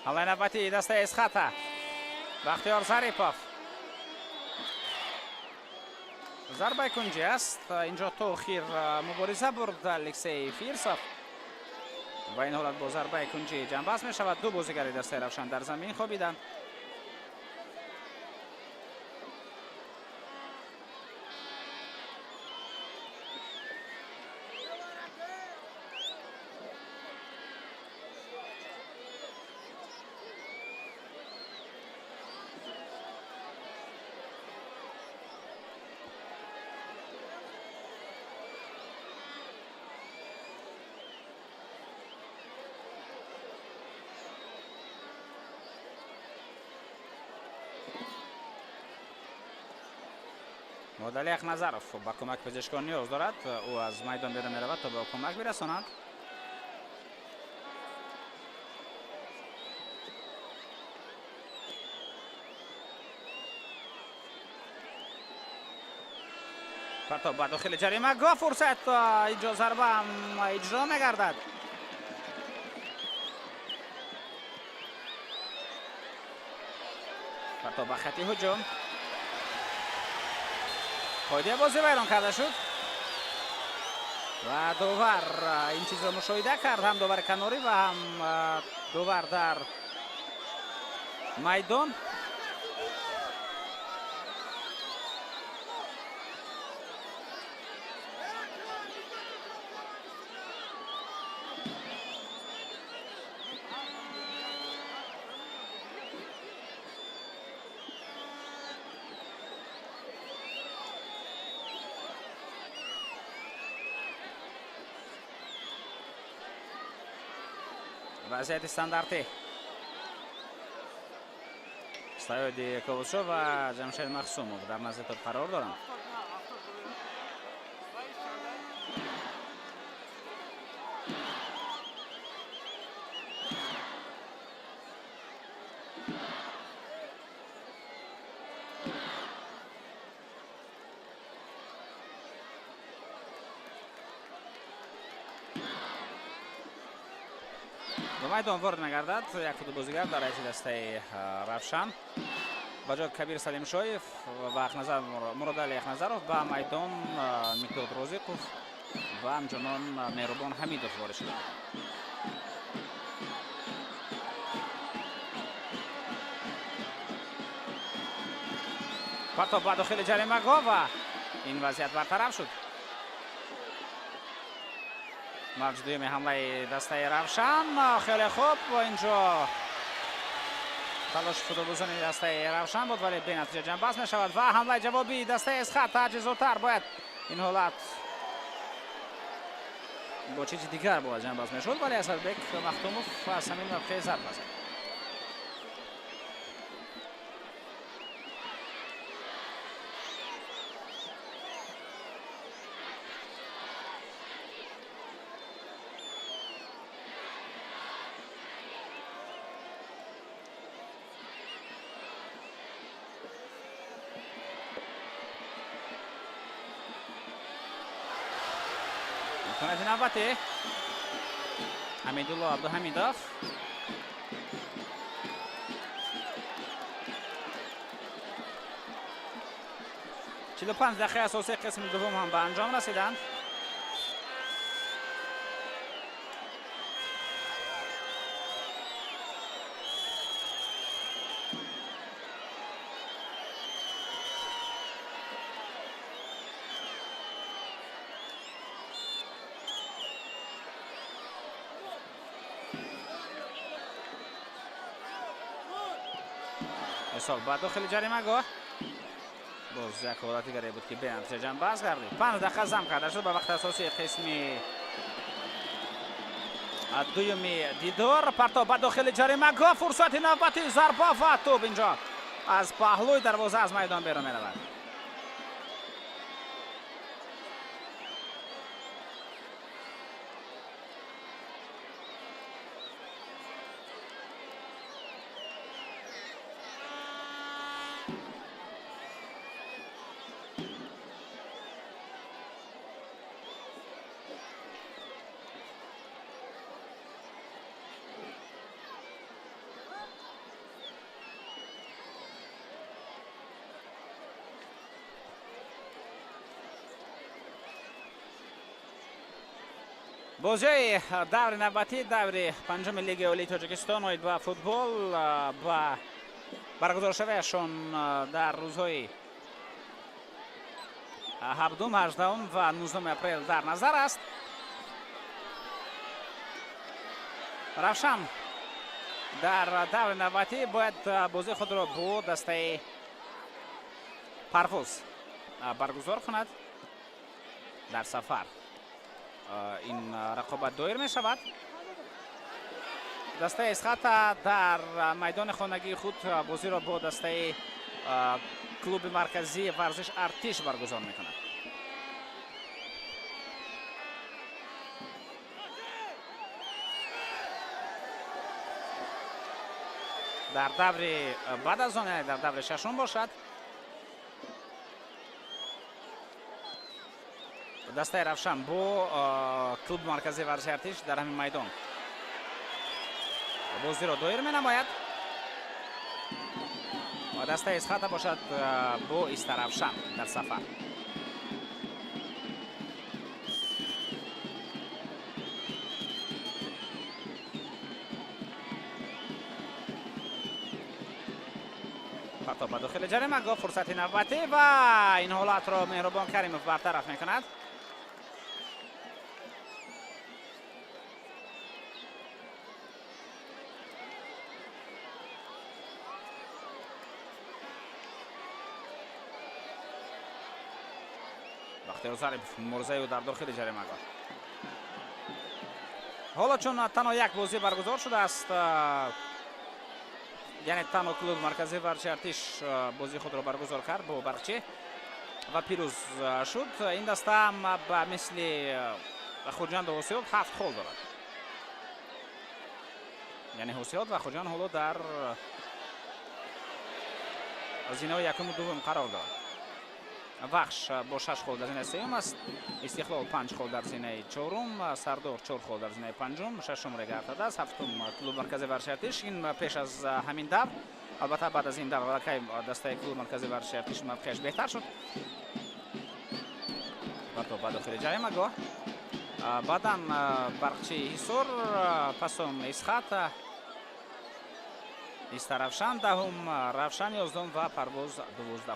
ҳамлаи навбатӣ дастаи Исхата. Бахтиёр Зарипов. зарбаи кунҷи аст. инҷо то охир мубориза бурд Алексей Фирсов. ва ин ҳолат бо зарбаи кунҷи ҷамъбаст мешавад. ду бозигари дастаи Равшан дар замин хобиданд. муодали Ахназаров ба кӯмак пазишкон ниёз дорад. ӯ аз майдон берун меравад то ба кӯмак бирасонад. фартоб ба дохили ҷарима гоҳ фурсат. инҷо зарба иҷро мегардад. фартоб ба хати ҳуҷум. қоидаи бозӣ вайрон карда шуд ва довар ин чизро мушоҳида кард. ҳам довари канорӣ ва ҳам довар дар майдон. вазъияти стандартӣ. саёди ковусшо ва ҷамшед махсумов дар назди топ қарор доранд. ба майдон ворид мегардад як футболбозигар дар ҳайати дастаи Равшан. ба ҷои Кабир Салимшоев ва Муродали Ахназаров ба майдон Миқдод Розиқов ва ҳамчунон Меҳрубон Ҳамидов ворид шуданд. партоб ба дохили ҷаримагоҳ ва ин вазъият бартараф шуд. мавҷи дуюми ҳамлаи дастаи Равшан. хеле хуб. инҷо талоши футболбозони дастаи Равшан буд, вале бенатиҷа ҷамъбаст мешавад ва ҳамлаи ҷавобии дастаи Исхат ҳарчи зудтар бояд ин ҳолат бо чизи дигар бояд ҷамъбаст мешуд, вале Асадбек Махтумов аз ҳамин мавқеъ зарба зад. имконияти навбатӣ. Ҳамидулло Абдуҳамидов. чилу панҷ дақиқа асосии қисми дуввум ҳам ба анҷом расиданд. ҳисоб ба дохили ҷаримагоҳ. боз як ҳолати дигаре буд ки бенатиҷа ҷамъбаст гардид. 5 дақиқа зам карда шуд ба вақти асосии қисми дуюми Дидор. партоб ба дохили ҷаримагоҳ. фурсати навбатӣ. зарба ва тӯб инҷо аз паҳлӯи дарвоза аз майдон берун меравад. بازی دور نوبتی دور پنجم لیگ عالی تاجیکستان اومید با فوتبال با برگزار شویشون در روزهای 7، 18 و 19 اپریل در نظر است. равшан در دور نوبتی باید بازی خود را با دسته پرواز برگزار کند. در سفر این رقابت دایر می شود. دسته اسخط در میدان خانگی خود بازی را با دسته کلوب مرکزی ورزش ارتش برگزار می کند. در دور بعد از آن در دور ششم باشد. دسته равшан با کلوب مرکزی ورزش ارتش در همین میدان بازی را دایر می نماید. و دسته اسخط باشد با ایست равшан در سفر. پرتاب به داخل جریمه گاه فرصت نوبتی و این حالت را مهربان کریموف برطرف می کند. وقتی روزاری مرزه در داخل جریمه گاه. حالا چون تنها یک بازی برگزار شده است، یعنی تنها کلوب مرکزی ورزش ارتش بازی خود را برگزار کرد با برقچی و پیروز شد. این دسته هم به مثل خوجند و حسیات 7 خال دارد. یعنی حسیات و خوجند حالا در زینه یکم و دوم قرار دارد. بخش با 6 خال در زینه سوم است. استقلال 5 خال در زینه چهارم، سردار 4 خال در زینه پنجم، ششم رگرتاده است، هفتم کلوب مرکزی ورزش ارتش. این پیش از همین دور، البته بعد از این دور ولکه دسته کلوب مرکزی ورزش ارتش موقعش بهتر شد. پرتاب به داخل جریمه گاه. بعدا برقچی حصار، پسم اسخط، ایست равшан دهم، равшан 11 و پرواز 12.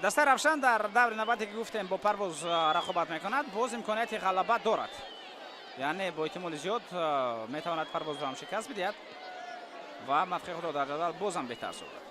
دسته равшан در دور نوبتی که گفتیم با پرواز رقابت میکند، باز امکانیت غلبه دارد. یعنی با احتمال زیاد میتواند پرواز را هم شکست بدهد و موقع خود را در جدول باز هم بهتر سازد.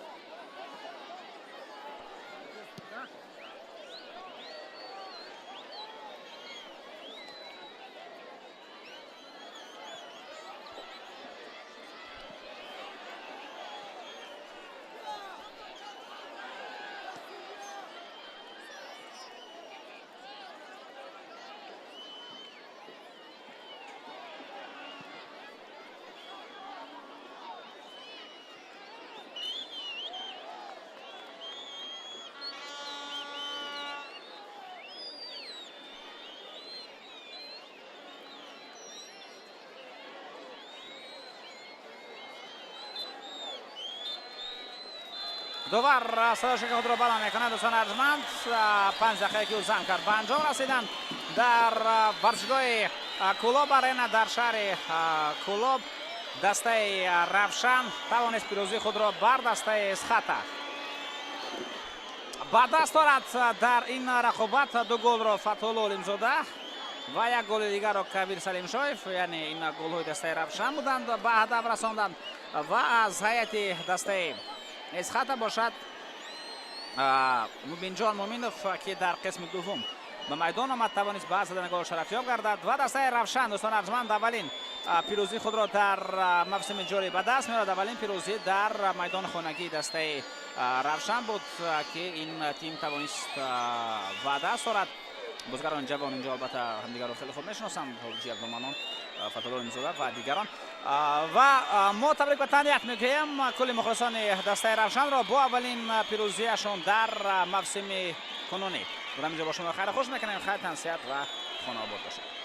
دوبار صداش که خود را بالا میکنند دوستان ارجمند. 5 دقیقه که زن کرد به انجام رسیدن در ورزشگاه کلوب آرینا در شهر کلوب. دسته равшан توانست پیروزی خود را بر دسته اسخط با دست دارد. در این رقابت 2 گل را فتح‌الله علیمزاده و 1 گل دیگر را کبیر سلیمشایف، یعنی این گل های دسته равшан بودند، به هدف رساندند. و از هیئت دسته اسخط باشد مبینجان مومینوف که در قسم دوم به میدان آمد، توانست به زدن گل شرفیاب گردد و دسته равшан دوستان ارجمند اولین پیروزی خود را در موسم جاری به دست می‌آورد. اولین پیروزی در میدان خانگی دسته равшан بود که این تیم توانست و دست آورد. بازیگران جوان اینجا البته همدیگر را خیلی خوب میشناسند، حاجی عبدالمنان، فتح‌الله علیمزاده و دیگران. و ما تبریک و تهنیت میگوییم کل مخلصان دسته равшан را با اولین پیروزیشان در موسم کنونی. برام اینجا با شما خیر خوش میکنیم. خیر تنسیت و خانه آباد باشید.